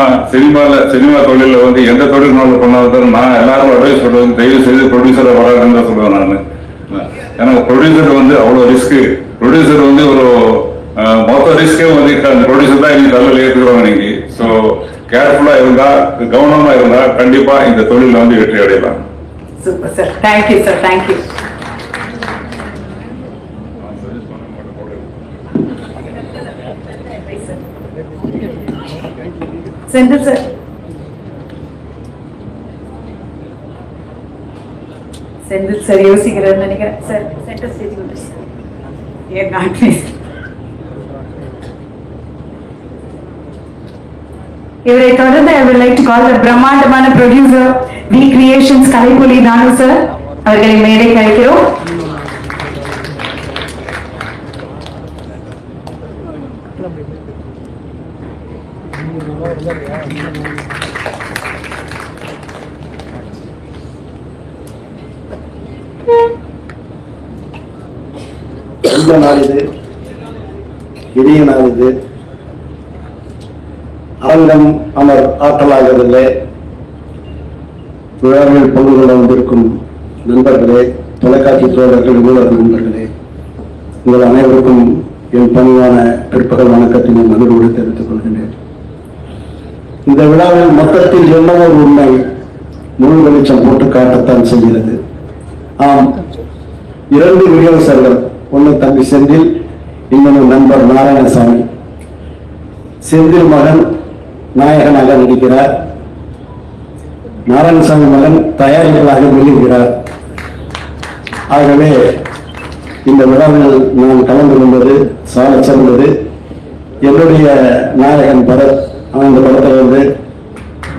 தொழில வந்து எந்த தொழில் பண்ணாலும் நான் எல்லாரும் அட்வைஸ் பண்ணுவேன், தயவு செய்து ப்ரொடியூசரை வராதுன்னு தான் சொல்லுவேன் நான். ஏன்னா ப்ரொடியூசர் வந்து அவ்வளோ ரிஸ்க்கு. ப்ரொடியூசர் வந்து ஒரு மொத்த ரிஸ்கே வந்து அந்த ப்ரொடியூசர் தான் இன்னைக்கு தலையில் ஏற்றுக்கிறோம் நீங்க. ஸோ கேர்ஃபுல்லா இருந்தா, கவனமா இருந்தா கண்டிப்பா இந்த தொழில வந்து வெற்றி அடையலாம். Super sir. Thank you sir. Thank you. Senthil sir. Senthil sir யோசிக்கிறார் நினைக்கிறேன். சார் சென்டர் ஸ்டேஜ் வந்து ஏன் நாட் இவரை தொடர்ந்து I would like to call the பிரம்மாண்டமான producer we creations Kalaipuli Thanu sir அவர்களை மேடைக்கு அழைக்கிறோம். இந்த நாள் இது, இனிய நாள் இது. ஆங்கிலம் அமர் ஆற்றலாகவில்லை. விழாவில் பங்கு கொள்ள வந்திருக்கும் நண்பர்களே, தொலைக்காட்சி தோழர்கள், ஊழல் நண்பர்களே, உங்கள் அனைவருக்கும் என் பணிவான பிற்பகல் வணக்கத்தை நான் மகிழ்வோடு தெரிவித்துக் கொள்கின்றேன். இந்த விழாவில் மொத்தத்தில் என்னவோ உண்மை முழு வெளிச்சம் போட்டு காட்டத்தான் செய்கிறது. ஆம், 2 விநியோகஸ்தர்கள், ஒன்று தம்பி செந்தில், இன்னொரு நண்பர் நாராயணசாமி. செந்தில் மகன் நாயகனாக நடிக்கிறார், நாராயணசாமி மகன் தயாரிப்பாளராக வெளியிடுகிறார். ஆகவே இந்த விழாவில் நான் கலந்து கொண்டது சால சிறந்தது. என்னுடைய நாயகன் பரத், அவன் இந்த படத்தை வந்து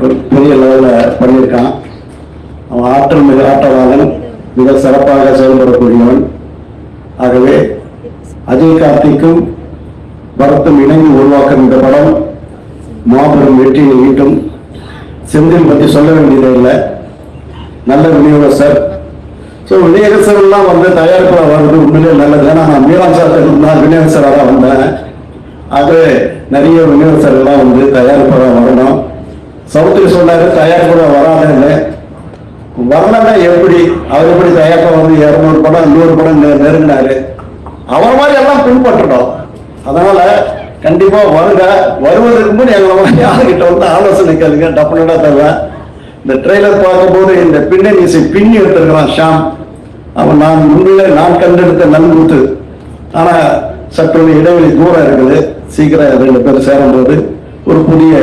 ஒரு பெரிய லெவலில் பண்ணியிருக்கான். அவன் ஆற்றல் மிக ஆற்றலாளன், மிக சிறப்பாக செயல்படக்கூடியவன். ஆகவே அஜய் கார்த்திக்கும் பரத்தும் இணைந்து உருவாக்கும் இந்த படம் மாபெரும் வெற்றியை ஈட்டும். செந்தில் பற்றி சொல்ல வேண்டியதே இல்லை, நல்ல விநியோகஸ்தர். ஸோ விநியோகஸ்தர்லாம் வந்து தயாரிப்பாக வர்றது உண்மையிலே நல்லது. ஏன்னா நான் மீரான் சார் நான் விநியோகஸ்தராக வந்தேன். ஆகவே நிறைய விநியோகஸ்தர்கள்லாம் வந்து தயாரிப்பாக வரணும். சவுத்தில் சொன்னாரு தயாரிப்பாக வராதுன்னு. வரலன்னா எப்படி, அவர் எப்படி தயாரிப்பாக வந்து 200 படம் 100 படம் நெருங்கினாரு. அவர் மாதிரி எல்லாம் பின்பற்றணும். அதனால கண்டிப்பா வருங்க. வருவதற்கு முன் எங்களை மாதிரி யாருக்கிட்ட வந்து ஆலோசனை கேளுங்க. டப்புனடா தருவேன். இந்த ட்ரெய்லர் பார்க்கும்போது இந்த பின்னணி இசை பின்னி எடுத்திருக்கிறான் ஷாம். அவன் நான் முன்னிலே நான் கண்டெடுத்த நன்முத்து. ஆனா சற்று இடைவெளி தூரம் இருக்குது. சீக்கிரம் 2 பேர் சேரும்போது ஒரு புதிய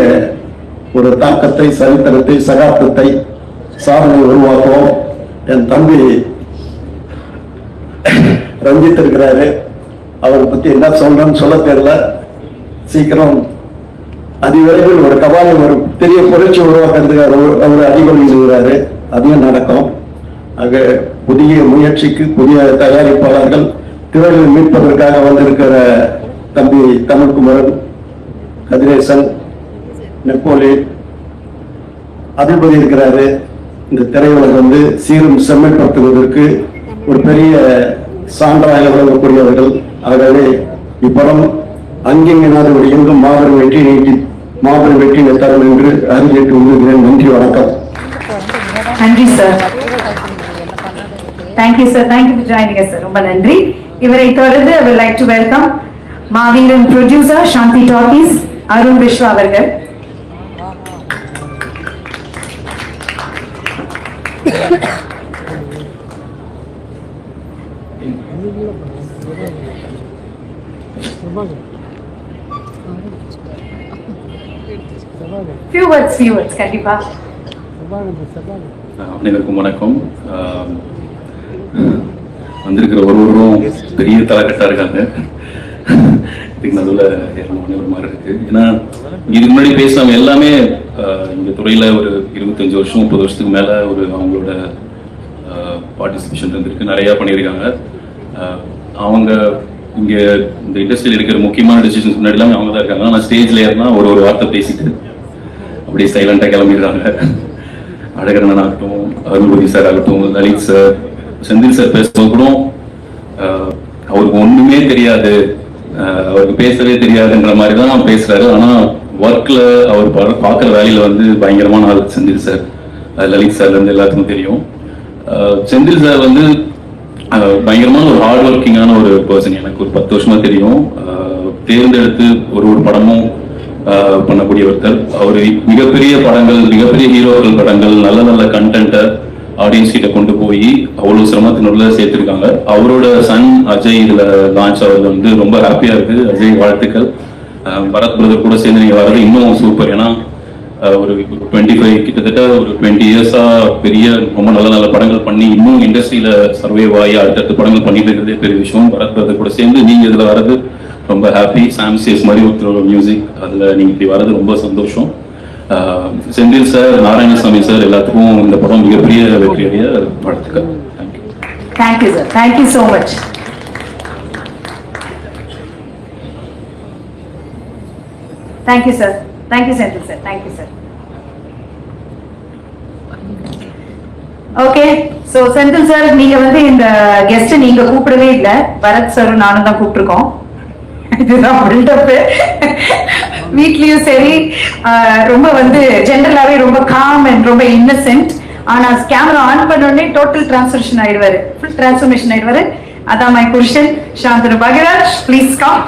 ஒரு தாக்கத்தை, சரித்திரத்தை, சகாப்தத்தை, சாதனை உருவாக்குவோம். என் தம்பி ரஞ்சித் இருக்கிறாரு, அவரை பத்தி என்ன சொல்றேன்னு சொல்ல தெரியல. சீக்கிரம் அதிவிரைவில் ஒரு கபாலை, ஒரு பெரிய புரட்சி உருவாக்குறதுக்கு அவர் அடிக்கொள்ளி செய்கிறாரு. அதையும் நடக்கும். ஆக புதிய முயற்சிக்கு புதிய தயாரிப்பாளர்கள், திரையில் மீட்பதற்காக வந்திருக்கிற தம்பி தமிழ்குமரன், கதிரேசன், நெப்போலி, அதிபதி இருக்கிறாரு. இந்த திரையுலகம் வந்து சீரும் செம்மைப்படுத்துவதற்கு ஒரு பெரிய சான்றாக விளங்கக்கூடியவர்கள். ஆகவே இப்படம் அங்கிங்கனாதோடு எங்கும் மாபெரும் வெற்றி நீட்டி மாபெரும் வெற்றி தரும் என்று அறிவித்து விடுகிறேன். நன்றி, வணக்கம். நன்றி sir. Thank you sir. Thank you for joining us sir. ரொம்ப நன்றி. இவரை தொடர்ந்து I would like to welcome Maaveeran producer Shanti talkies Arun Vishwa அவர்கள். few words கண்டிப்பா. அனைவருக்கும் வணக்கம். வந்திருக்கிற ஒருவரும் பெரிய தலைக்கட்டா இருக்காங்க. இதுக்கு நடுவில் அனைவர் மாதிரி இருக்கு. ஏன்னா இதுக்கு முன்னாடி பேசினவங்க எல்லாமே இந்த துறையில ஒரு 25 வருஷம் 30 வருஷத்துக்கு மேல ஒரு அவங்களோட பார்ட்டிசிபேஷன் இருந்திருக்கு, நிறைய பண்ணியிருக்காங்க. அவங்க இங்க இந்த இண்டஸ்ட்ரியில் இருக்கிற முக்கியமான டிசிஷன்ஸ் முன்னாடி எல்லாமே அவங்க தான் இருக்காங்க. ஆனால் ஸ்டேஜ்ல ஏறினா ஒரு வார்த்தை பேசிட்டு அப்படியே சைலண்டா கிளம்பிடுறாங்க. அழகரண்ணன் ஆகட்டும், அருள்பதி சார் ஆகட்டும், லலித் சார், செந்தில் சார் பேசும்போது கூட அவருக்கு ஒண்ணுமே தெரியாது, அவருக்கு பேசவே தெரியாதுன்ற மாதிரி தான் பேசுறாரு. ஆனா ஒர்க்ல அவர் பார்க்குற வேலையில வந்து பயங்கரமான ஆள் செந்தில் சார். லலித் சார்ல இருந்து எல்லாத்துக்கும் தெரியும். செந்தில் சார் வந்து பயங்கரமான ஒரு ஹார்ட் ஒர்க்கிங்கான ஒரு பர்சன். எனக்கு ஒரு 10 வருஷமா தெரியும். தேர்ந்தெடுத்து ஒரு படமும் பண்ணக்கூடிய ஒருத்தர். அவர் மிகப்பெரிய படங்கள், மிகப்பெரிய ஹீரோக்கள் படங்கள், நல்ல நல்ல கண்டென்ட்டை ஆடியன்ஸ் கிட்ட கொண்டு போய் அவ்வளவு சிரமத்தினுள்ள சேர்த்திருக்காங்க. அவரோட சன் அஜய் இதுல லான்ச் ஆகுது வந்து ரொம்ப ஹாப்பியா இருக்கு. அஜய் வாழ்த்துக்கள். பரத் பிரதர் கூட சேர்ந்து நீங்க வர்றது இன்னும் சூப்பர். ஏன்னா ஒரு 25 கிட்டத்தட்ட ஒரு 20 இயர்ஸா பெரிய ரொம்ப நல்ல நல்ல படங்கள் பண்ணி இன்னும் இண்டஸ்ட்ரியில சர்வைவ் ஆகி அடுத்தடுத்த படங்கள் பண்ணிட்டு இருக்கிறதே பெரிய விஷயம். பரத் பிரதர் கூட சேர்ந்து நீங்க இதுல வர்றது ரொம்ப ஹாப்பி. சாம்சியஸ் மாதிரி ஒரு மியூசிக், அதுல நீங்க இப்படி வர்றது ரொம்ப சந்தோஷம். செந்தில் சார், நாராயணசாமி சார் எல்லாத்துக்கும் இந்த படம் மிகப்பெரிய வெற்றியடைய வாழ்த்துக்கள். Thank you sir. Thank you so much. Thank you sir. Thank you Senthil sir. Thank you sir. Okay, so Senthil sir, நீங்க வந்து இந்த கெஸ்ட் நீங்க கூப்பிடவே இல்லை, பரத் சாரும் நானும் தான் கூப்பிட்டுருக்கோம். இதுதான் பில்டப். வீட்லயும் சரி ரொம்ப வந்து ஜென்ரலாவே ரொம்ப காம் அண்ட் ரொம்ப இன்னசென்ட். ஆனா கேமரா ஆன் பண்ண உடனே டோட்டல் டிரான்ஸ்ஃபர்மேஷன் ஆயிடுவாரு, ஃபுல் டிரான்ஸ்ஃபர்மேஷன் ஆயிடுவாரு. அதான் மை புருஷன் சாந்தனு பாக்யராஜ். Please come.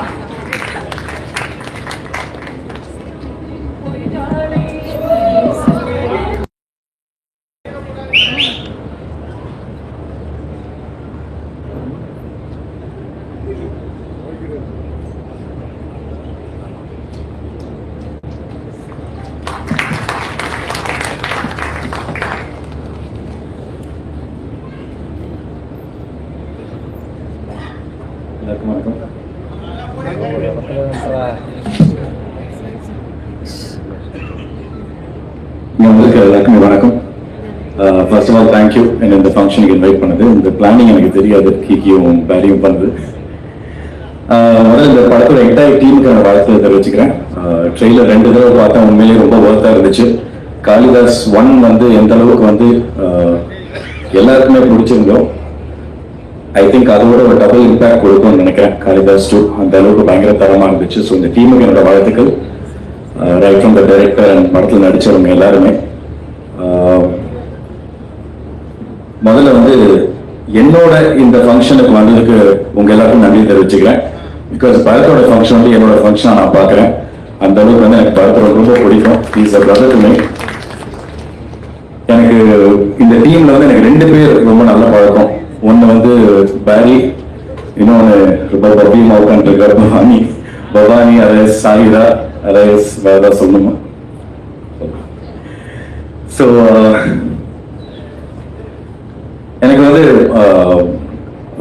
எல்லாருக்குமே வணக்கம். ஃபர்ஸ்ட் ஆஃப் ஆல் தேங்க்யூ என்ன இந்த ஃபங்க்ஷனுக்கு இன்வைட் பண்ணது. இந்த பிளானிங் எனக்கு தெரியாது, கிக்கியும் பேரியும் பண்ணுது. முதல்ல இந்த படத்தோட என்டையர் டீமுக்கு நான் வாழ்த்து தெரிவிச்சுக்கிறேன். ட்ரெய்லர் 2 தடவை பார்த்தா உண்மையிலேயே ரொம்ப ஒர்த்தா இருந்துச்சு. காளிதாஸ் 1 வந்து எந்த அளவுக்கு வந்து எல்லாருக்குமே பிடிச்சிருந்தோம், ஐ திங்க் அதோட ஒரு டபுள் இம்பாக்ட் கொடுக்கும்னு நினைக்கிறேன். காளிதாஸ் 2 அந்த அளவுக்கு பயங்கர தரமா இருந்துச்சு. ஸோ இந்த டீமுக்கு என்னோட வாழ்த்துக்கள். Right from the director and படத்தில் நடிச்சவங்க எல்லாருமே. முதல்ல வந்து என்னோட இந்த ஃபங்க்ஷனுக்கு வந்ததுக்கு உங்க எல்லாருக்கும் நன்றி தெரிவிச்சுக்கிறேன். பிகாஸ் படத்தோட ஃபங்க்ஷன் வந்து என்னோட ஃபங்க்ஷனாக நான் பார்க்குறேன். அந்த அளவுக்கு வந்து எனக்கு படத்தோட ரொம்ப பிடிக்கும். Is a brother to me. எனக்கு இந்த டீம்ல வந்து எனக்கு 2 பேர் ரொம்ப நல்ல பழக்கம். ஒன்று வந்து பேரி, இன்னொன்று ரொம்ப பவ்யமாக உட்காந்துருக்கார் பவானி, அதாவது சாயிரா, அதாவது வேற சொல்லணுமா. ஸோ எனக்கு வந்து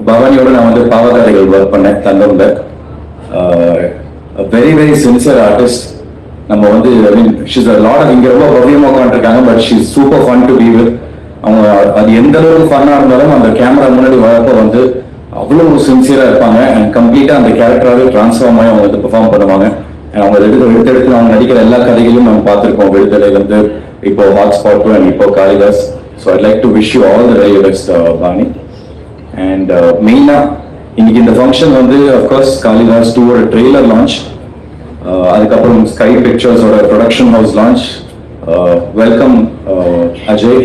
பவானியோட நான் வந்து பாவக்காரிகள் ஒர்க் பண்ணேன் தண்டம்ல. Very very sincere artist. நம்ம வந்து I mean she's a lot of, இங்க ரொம்ப பவ்யமாக உட்காந்துருக்காங்க, but she is super fun to be with. அவங்க அது எந்த அளவுக்கு ஃபன்னா இருந்தாலும் அந்த கேமரா முன்னாடி வரப்போ வந்து அவ்வளோ சின்சியரா இருப்பாங்க. அண்ட் கம்ப்ளீட்டா அந்த கேரக்டராகவே டிரான்ஸ்ஃபார்ம் ஆகி அவங்க வந்து பெர்ஃபார்ம் பண்ணுவாங்க. அவங்க எடுத்து அவங்க நடிக்கிற எல்லா கதைகளையும் நம்ம பார்த்துருக்கோம். விடுதலையிலிருந்து இப்போ ஹாட்ஸ்பாட் அண்ட் இப்போ Kalidas. So I'd like to wish you all the very best பாணி. அண்ட் மெயினா இன்னைக்கு இந்த ஃபங்க்ஷன் வந்து அஃப்கோர்ஸ் காளிதாஸ் 2 ட்ரெய்லர் லான்ச். அதுக்கப்புறம் ஸ்கை பிக்சர்ஸோட production house launch. Welcome Ajay,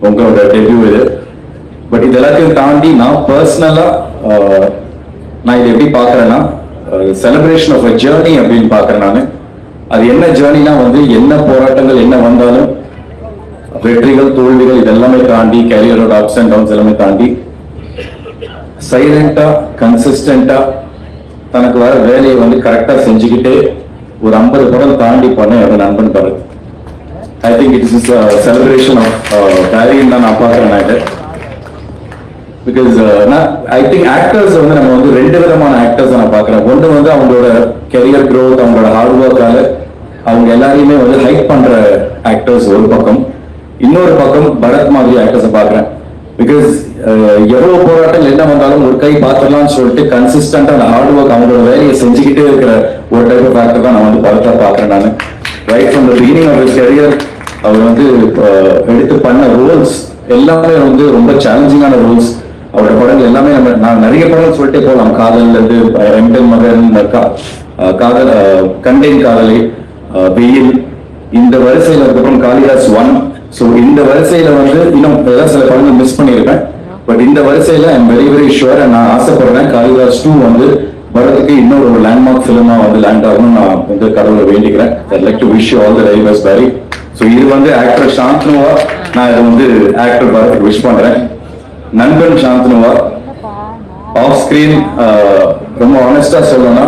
உங்களோட டெபியூ இது. பட் இது எல்லாத்தையும் தாண்டி நான் பர்சனலா நான் இதை எப்படி பார்க்குறேன்னா செலிப்ரேஷன் ஆஃப் அ ஜேர்னி அப்படின்னு பார்க்குறேன் நான். அது என்ன ஜேர்னினா வந்து என்ன போராட்டங்கள் என்ன வந்தாலும், வெற்றிகள் தோல்விகள் இதெல்லாமே தாண்டி, கேரியரோட அப்ஸ் அண்ட் டவுன்ஸ் எல்லாமே தாண்டி சைலண்டா கன்சிஸ்டண்டா தனக்கு வர வேலையை வந்து கரெக்டா செஞ்சுக்கிட்டே ஒரு 50 படம் தாண்டி பண்ண என்னோட நண்பன் Bharath. I think it's is celebration of பேரின்னு தான் நான் பார்க்குறேன் நான். பிகாஸ் ஐ திங்க் ஆக்டர்ஸ் வந்து நம்ம வந்து 2 விதமான ஆக்டர்ஸ் நான் பார்க்குறேன். ஒன்று வந்து அவங்களோட கெரியர் க்ரோத், அவங்களோட ஹார்ட் ஒர்க்கால அவங்க எல்லாரையுமே வந்து ஹைட் பண்ற ஆக்டர்ஸ் ஒரு பக்கம். இன்னொரு பக்கம் பரத் மாதிரி ஆக்டர்ஸை பார்க்குறேன். பிகாஸ் எவ்வளவு போராட்டம் என்ன வந்தாலும் ஒரு கை பார்த்துடலாம்னு சொல்லிட்டு கன்சிஸ்டண்டா அந்த ஹார்ட் ஒர்க் அவங்களோட வேலையை செஞ்சுக்கிட்டே இருக்கிற ஒரு டைப் ஆஃப் ஆக்டர் தான் நான் வந்து பரத்தா பார்க்குறேன் நான். Right from the beginning of his career அவர் வந்து எடுத்து பண்ண ரோல்ஸ் எல்லாமே வந்து ரொம்ப சேலஞ்சிங்கான ரோல்ஸ். அவரோட படங்கள் எல்லாமே நான் நிறைய படங்கள் சொல்லிட்டே போகலாம். காதல் இருந்து ரெண்டு மகன், காதல், கண்டேன் காதலை, வெயில், இந்த வரிசையில் அதுக்கப்புறம் காளிதாஸ் 1. ஸோ இந்த வரிசையில வந்து இன்னும் ஏதாவது சில படங்கள் மிஸ் பண்ணியிருப்பேன். பட் இந்த வரிசையில I am very very sure, நான் ஆசைப்படுறேன் காளிதாஸ் 2 வந்து வரதுக்கு இன்னொரு ஒரு லேண்ட்மார்க் ஃபிலிமா வந்து லேண்ட் ஆகணும்னு நான் வந்து கடவுளை வேண்டிக்கிறேன். ஐட் like to wish you all the very best Peri. So இது வந்து ஆக்டர் சாந்தனுவா, நான் இதை வந்து ஆக்டர் வரதுக்கு விஷ் பண்றேன். நண்பன் சாந்தனுவா ஆஃப் ஸ்கிரீன் ரொம்ப ஆனஸ்டா சொல்லணும்னா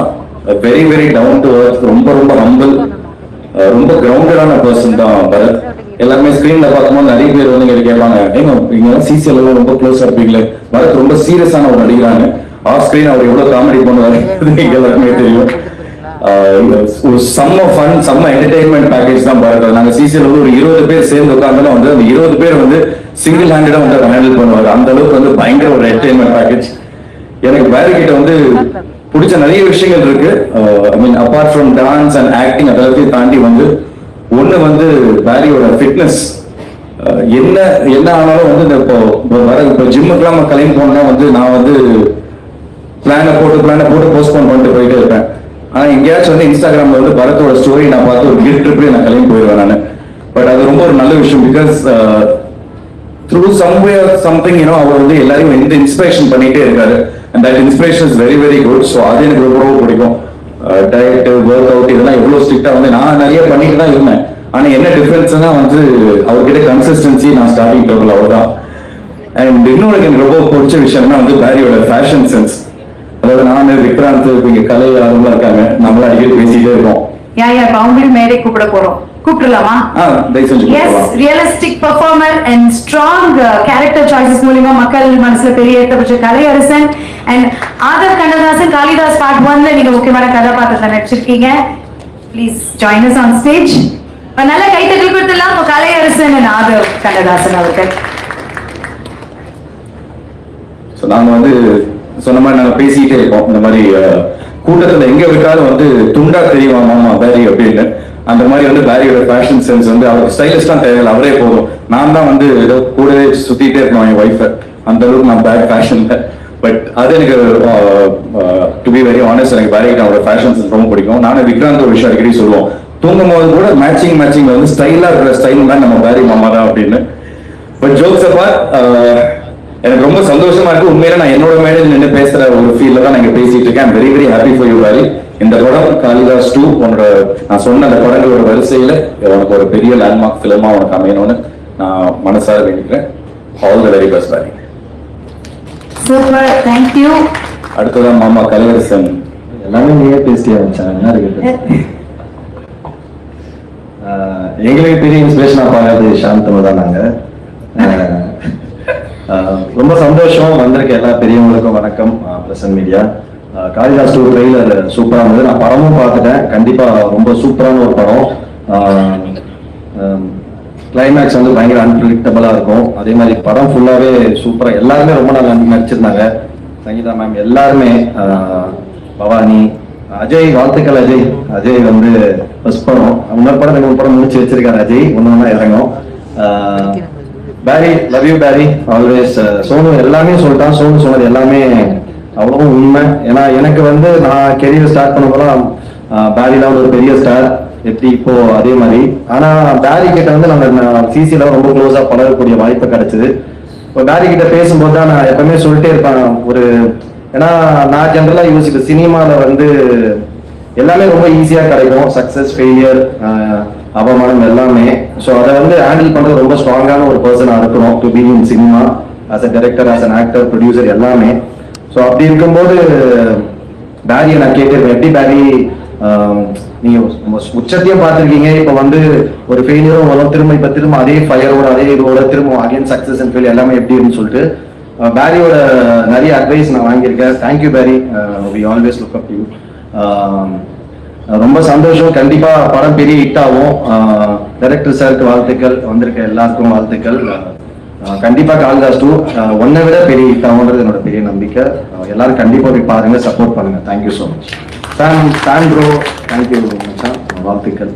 வெரி வெரி டவுன் டு அர்த், ரொம்ப ரொம்ப ஹம்பிள், ரொம்ப கிரவுண்டடான பர்சன் தான் பரத். எல்லாருமே ஸ்கிரீன்ல பார்க்கும்போது நிறைய பேர் வந்து இங்க கேட்பாங்க, நீங்க சிசிஎல் ரொம்ப க்ளோஸா இருப்பீங்களே, பரத் ரொம்ப சீரியஸான ஒரு நடிகராங்க. ஆஃப் ஸ்கிரீன் அவர் எவ்வளவு காமெடி பண்ணுவாரு எல்லாருமே தெரியும். செம்ம ஃபன், செம்ம என்டர்டைன்மெண்ட் பேக்கேஜ் தான் பரத். நாங்க சிசிஎல் வந்து ஒரு 20 பேர் சேர்ந்து உட்கார்ந்தாலும் வந்து அந்த 20 பேர் வந்து சிங்கிள் ஹேண்டடா வந்து அதை ஹேண்டில் பண்ணுவாரு. அந்த அளவுக்கு வந்து பயங்கர ஒரு என்டர்டைன்மெண்ட் பேக்கேஜ். எனக்கு பேரி கிட்ட வந்து பிடிச்ச நிறைய விஷயங்கள் இருக்கு. I mean apart from dance and acting அதெல்லாத்தையும் தாண்டி வந்து ஒண்ணு வந்து பேரியோட ஃபிட்னஸ். என்ன என்ன ஆனாலும் வந்து இந்த இப்போ ஜிம்முக்கெல்லாம் நம்ம கிளம்பி போனோம்னா வந்து நான் வந்து பிளானை போட்டு போஸ்ட்போன் பண்ணிட்டு போயிட்டே இருப்பேன். ஆனா எங்கேயாச்சும் வந்து இன்ஸ்டாகிராம்ல வந்து பரத்தோட ஸ்டோரி நான் பார்த்து ஒரு கிஃப்ட் ட்ரிப்லேயே நான் கிளம்பி போயிடுவேன் நான். பட் அது ரொம்ப ஒரு நல்ல விஷயம். பிகாஸ் த்ரூ சம்திங் அவர் வந்து எல்லாரையும் எந்த இன்ஸ்பிரேஷன் பண்ணிட்டே இருக்காரு. And that inspiration is very very good. So அது எனக்கு ரொம்ப ரொம்ப பிடிக்கும். டயட், ஒர்க் அவுட் இதெல்லாம் எவ்வளவு ஸ்ட்ரிக்டா வந்து நான் நிறைய பண்ணிட்டு தான் இருந்தேன். ஆனா என்ன டிஃபரன்ஸ்னா வந்து அவர்கிட்ட கன்சிஸ்டன்சி, நான் ஸ்டார்டிங் ட்ரபிள் அவ்வளவுதான். அண்ட் இன்னொரு எனக்கு ரொம்ப பிடிச்ச விஷயம்னா வந்து பேரியோட ஃபேஷன் சென்ஸ். அதாவது நான் விக்ராந்த், இங்க கலை ஆளுங்களா இருக்காங்க, நம்மள அடிக்கடி பேசிட்டே இருக்கோம். அவங்களும் மேடை கூப்பிட போறோம், கூப்பிடலாமா? Yes, realistic performer and strong character choices மூலமா மக்கள் மனசுல பெரிய ஏற்றப்பட்ட கலையரசன் அண்ட் ஆதர் கண்ணதாசன். காளிதாஸ் பார்ட் 1ல நீங்க முக்கியமான கதாபாத்திரத்தை நடிச்சிருக்கீங்க. Please join us on stage. நல்ல கைத்தட்டல் கொடுத்துடலாம் கலையரசன் அண்ட் ஆதர் கண்ணதாசன் அவர்கள். ஸோ நாங்க வந்து சொன்ன மாதிரி நாங்க பேசிக்கிட்டே இருக்கோம். இந்த மாதிரி கூட்டத்துல எங்க விட்டாலும் வந்து துண்டா தெரியுமா மாமா பேரி அப்படின்னு. அந்த மாதிரி வந்து பேரியோட ஃபேஷன் சென்ஸ் வந்து அவர் ஸ்டைலிஷ்டா தேவையில்லை, அவரே போதும். நான் தான் வந்து ஏதோ கூடவே சுத்திட்டே இருக்கணும் என் ஒய்ஃபை. அந்த அளவுக்கு நான் பேக் ஃபேஷன்ல. பட் அது எனக்கு டு பி வெரி ஆனஸ்ட், எனக்கு பேரி அவரோட ஃபேஷன் சென்ஸ் ரொம்ப பிடிக்கும். நானும் விக்ராந்த் ஒரு விஷயம் அடிக்கடி சொல்லுவோம், தூங்கும் போது கூட மேட்சிங் வந்து ஸ்டைலா இருக்கிற ஸ்டைல் தான் நம்ம பேரி மாமா தான் அப்படின்னு. பட் ஜோக்ஸ் அப்பார்ட், எனக்கு ரொம்ப சந்தோஷமா இருக்கு. உண்மையில நான் என்னோட மேடையில் நின்று பேசுற ஒரு ஃபீல்ல தான் நான் பேசிட்டு இருக்கேன். Very very happy for you பேரி. இந்த படம் காளிதாஸ் 2 உன்னோட நான் சொன்ன அந்த படங்களோட வரிசையில உனக்கு ஒரு பெரிய லேண்ட்மார்க் பிலிமா உனக்கு அமையணும்னு நான் மனசார வேண்டிக்கிறேன். All the very best Peri. Super, thank you. அடுத்ததான் மாமா கலையரசன். எல்லாமே நீயே பேசிட்டே வச்சாங்க, என்ன இருக்கு? எங்களுக்கு பெரிய இன்ஸ்பிரேஷனா பார்க்கறது சாந்தனு தான். நாங்க ரொம்ப சந்தோஷம் வந்திருக்க எல்லா பெரியவங்களுக்கும் வணக்கம். பிரசன்ட் மீடியா காளிதாஸ் 2 ட்ரெய்லர் சூப்பரா இருந்தது. நான் படமும் பார்த்துட்டேன். கண்டிப்பா ரொம்ப சூப்பரான ஒரு படம். கிளைமேக்ஸ் வந்து பயங்கர அன்பிரிடிக்டபிளா இருக்கும். அதே மாதிரி படம் ஃபுல்லாவே சூப்பரா, எல்லாருமே ரொம்ப நல்லா நடிச்சிருந்தாங்க. சங்கீதா மேம் எல்லாருமே, பவானி, அஜய், வாழ்த்துக்கள் அஜய். அஜய் வந்து ஃபர்ஸ்ட் படம், இன்னொரு படம் 2 படம் முடிச்சு வச்சிருக்காரு அஜய், ஒன்னொன்னா இறங்கும். பேரி, love you Peri, always. Sonu எல்லாமே சொல்லிட்டான். சோனு சொன்னது எல்லாமே அவ்வளவு உண்மை. ஏன்னா எனக்கு வந்து நான் கெரியர் ஸ்டார்ட் பண்ண போலாம் பேரிலாம் ஒரு பெரிய ஸ்டார் எப்படி இப்போ அதே மாதிரி. ஆனா பேரி கிட்ட வந்து நம்ம சிசில ரொம்ப க்ளோஸா பழகக்கூடிய வாய்ப்பு கிடைச்சது. இப்போ பேரி கிட்ட பேசும்போது தான் நான் எப்பவுமே சொல்லிட்டே இருப்பேன் ஒரு, ஏன்னா நான் ஜென்ரலா யோசிப்பேன் சினிமாவில் வந்து எல்லாமே ரொம்ப ஈஸியா கிடைக்கும், சக்சஸ் ஃபெயிலியர் அவமானம் எல்லாமே. ஸோ அதை வந்து ஹேண்டில் பண்றது ரொம்ப ஸ்ட்ராங்கான ஒரு பர்சனாக இருக்கணும் to be in cinema as a director, as an actor, producer எல்லாமே. ஸோ அப்படி இருக்கும்போது பேரியை நான் கேட்டிருக்கேன், எப்படி பேரி நீங்க உச்சத்தையும் பார்த்துருக்கீங்க, இப்போ வந்து ஒரு ஃபெயிலியரும் வரும், திரும்ப அதே ஃபயரோட அதே இதோட திரும்ப அகைன் சக்சஸ் அண்ட் ஃபெயில் எல்லாமே எப்படின்னு சொல்லிட்டு பேரியோட நிறைய அட்வைஸ் நான் வாங்கியிருக்கேன். Thank you Barry, we always look up you. ரொம்ப சந்தோஷம். கண்டிப்பா படம் பெரிய ஹிட் ஆகும். டைரக்டர் சாருக்கு வாழ்த்துக்கள், வந்திருக்க எல்லாருக்கும் வாழ்த்துக்கள். கண்டிப்பா காளிதாஸ் 2 ஒன்னை விட பெரிய ஹிட் ஆகும்ன்றது என்னோட பெரிய நம்பிக்கை. எல்லாரும் கண்டிப்பா போய் பாருங்க, சப்போர்ட் பண்ணுங்க. Thank you so much. Fan bro, thank you மச்சான், வாழ்த்துக்கள்.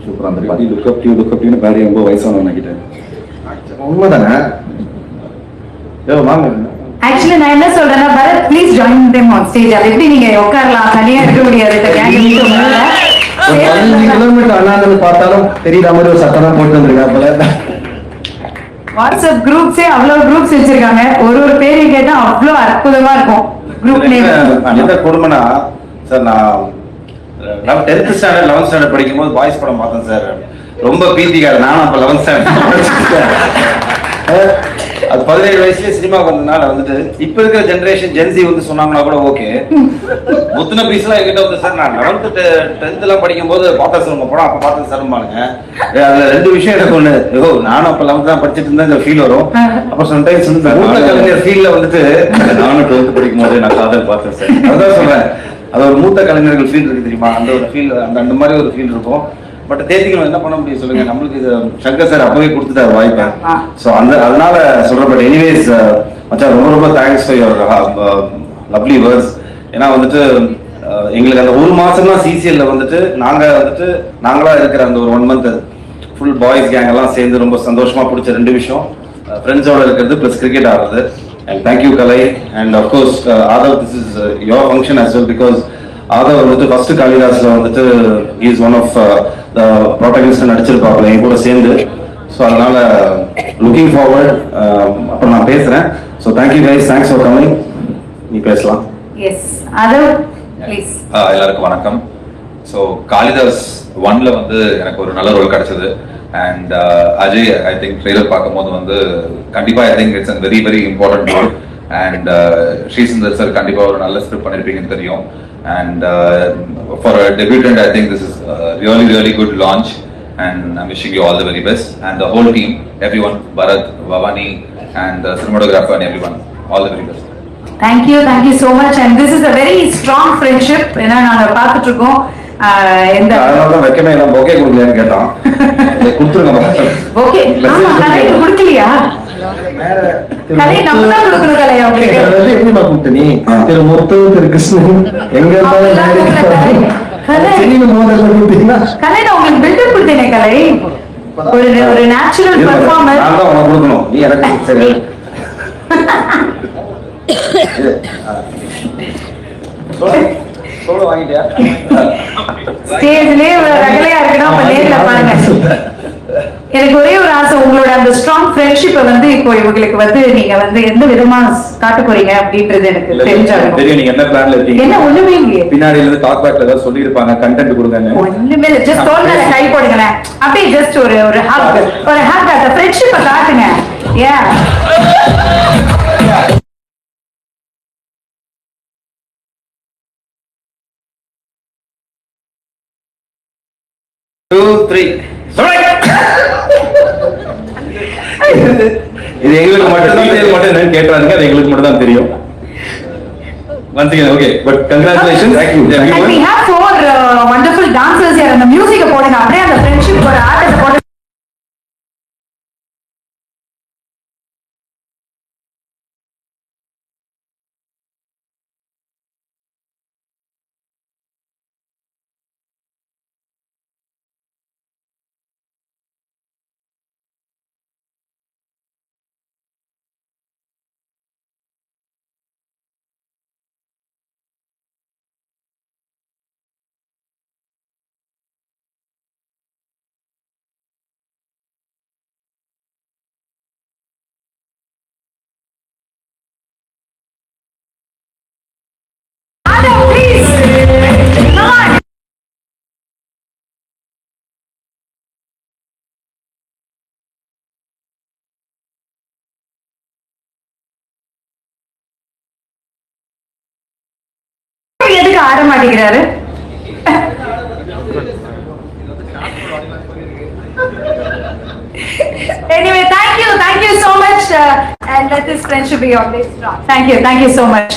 சூப்பரா அந்த லுக்கப்னு பேரி ரொம்ப வயசானவன் நினைக்கிட்டேன். உண்மைதானே? வாங்க. ஆக்சுவலி நான் என்ன சொல்றேன்னா, Bharath please join them on stage. அது எப்படி நீங்க உட்காரலாம், தனியா இருக்க முடியாது. இந்த கேங் மீட் பண்ணல. 15 கிலோமீட்டர் அண்ணாந்து பார்த்தாலும் தெரியாத மாதிரி ஒரு சத்தம் தான் போட்டு வந்திருக்காங்க போல. வாட்ஸ்அப் குரூப்ஸே அவ்வளவு குரூப்ஸ் வச்சிருக்காங்க. ஒரு பேரையும் கேட்டா அவ்வளவு அற்புதமா இருக்கும் குரூப் நேம். என்ன கொடுமைனா சார், நான் 10th ஸ்டாண்டர்ட் 11th ஸ்டாண்டர்ட் படிக்கும்போது பாய்ஸ் படம் பார்த்தேன் சார். ரொம்ப பீத்திக்காரு. நானும் அப்ப 11th ஸ்டாண்டர்ட் அது 17 வயசுலயே சினிமா வந்ததுனால வந்துட்டு இப்ப இருக்கிற ஜெனரேஷன் ஜென்சி வந்து சொன்னாங்கன்னா கூட ஓகே. முத்துன பீஸ் எல்லாம் என்கிட்ட வந்து சார், நான் 11th 10th எல்லாம் படிக்கும் போது பார்த்தா சார் உங்க படம் அப்ப பார்த்தேன் சார் பாருங்க. அதுல 2 விஷயம் எனக்கு ஒண்ணு, நானும் அப்ப 11th தான் படிச்சுட்டு இருந்தேன், இந்த ஃபீல் வரும். அப்ப சம்டைம்ஸ் வந்து மூத்த கலைஞர் ஃபீல்ல வந்துட்டு நானும் 12th படிக்கும் போது நான் காதல் பார்த்தேன் சார். அதான் சொல்றேன், அது ஒரு மூத்த கலைஞர்கள் ஃபீல் இருக்கு தெரியுமா, அந்த ஒரு ஃபீல், அந்த மாதிரி ஒரு ஃபீல் இருக்கும். பட் தேதிகள் என்ன பண்ண முடியும் சொல்லுங்க, நம்மளுக்கு இது சங்கர் சார் அப்பவே கொடுத்துட்டாரு வாய்ப்பை. ஸோ அதனால சொல்றேன். பட் எனிவேஸ் மச்சான், ரொம்ப thanks for your lovely words. ஏன்னா வந்துட்டு எங்களுக்கு அந்த ஒரு மாசம் தான் சிசிஎல்ல வந்துட்டு நாங்களா இருக்கிற அந்த ஒரு 1 month ஃபுல் பாய்ஸ் கேங் எல்லாம் சேர்ந்து ரொம்ப சந்தோஷமா பிடிச்ச 2 விஷயம், ஃப்ரெண்ட்ஸோட இருக்கிறது பிளஸ் கிரிக்கெட் ஆடுறது. And thank you Kalai. And of course Aadhav, this is your function as well, because Aadhav வந்துட்டு ஃபர்ஸ்ட் காளிதாஸ்ல வந்துட்டு is one of the protagonist நடிச்சிருப்பாங்க என் கூட சேர்ந்து. ஸோ அதனால லுக்கிங் ஃபார்வர்ட். அப்புறம் நான் பேசுறேன். So thank you guys, thanks for coming. நீ பேசலாம். Yes Aadhav please. எல்லாருக்கும் வணக்கம். ஸோ காளிதாஸ் 1ல வந்து எனக்கு ஒரு நல்ல ரோல் கிடைச்சது. And Ajay, I think trailer பார்க்கும்போது வந்து கண்டிப்பா I think it's very very important role. And Srisundar sir கண்டிப்பா ஒரு நல்ல ஸ்கிரிப்ட் பண்ணிருப்பீங்கன்னு தெரியும். And for a debutant, I think this is a really, really good launch, and I'm wishing you all the very best. And the whole team, everyone, Bharat, Bhavani, and the cinematographer and everyone, all the very best. Thank you so much. And this is a very strong friendship. ஏன்னா நாங்க பார்த்துட்டு இருக்கோம். இந்த அதனால வைக்கமே எல்லாம் okay கொடுக்கலையான்னு கேட்டான். கொடுத்துருங்க. Okay, ஆமா கலை கொடுக்கலையா? கலை நம்ம தான் கொடுக்கணும். கலை உங்களுக்கு எப்படிமா கூப்பிட்டு நீ திரு முத்து, திரு கிருஷ்ணன் எங்க இருந்தாலும் கலை நான் உங்களுக்கு பில்டப் கொடுத்தேனே. கலை ஒரு நேச்சுரல் பெர்ஃபார்மர். நான் தான் உனக்கு கொடுக்கணும், நீ எனக்கு சரி. சோளம் வாங்கிட்டியா? ஸ்டேஜ்லயே ரகலையா இருக்கணும். அப்ப நேர்ல பாருங்க. எனக்கு ஒரே ஒரு ஆசை, உங்களோட அந்த ஸ்ட்ராங் ஃப்ரெண்ட்ஷிப்பை வந்து இப்போ இவங்களுக்கு வந்து நீங்க வந்து எந்த விதமா காட்ட போறீங்க அப்படின்றது எனக்கு தெரிஞ்சாலும் தெரியும். நீங்க என்ன பிளான்ல இருக்கீங்க? என்ன ஒண்ணுமே இல்லையே. பின்னாடில இருந்து டாக் பேக்ல ஏதாவது சொல்லி இருப்பாங்க, கண்டென்ட் கொடுங்க. ஒண்ணுமே இல்ல, ஜஸ்ட் தோள் மேல கை போடுங்களேன். அப்படியே ஜஸ்ட் ஒரு ஹக் அந்த ஃப்ரெண்ட்ஷிப்பை காட்டுங்க. இது எங்களுக்கு மட்டும் கேட்டாருங்க, அது எங்களுக்கு மட்டும் தான் தெரியும். Once again, okay, but congratulations. Thank you. And we have 4 wonderful dancers here. அந்த மியூசிக்கை போடுங்க, அப்படியே அந்த ஃப்ரெண்ட்ஷிப் ஒரு ஆர்டத்தை போட்டு ஆட மாட்டேங்கிறாரு. Anyway, thank you so much, and let this friendship be always strong. Thank you so much.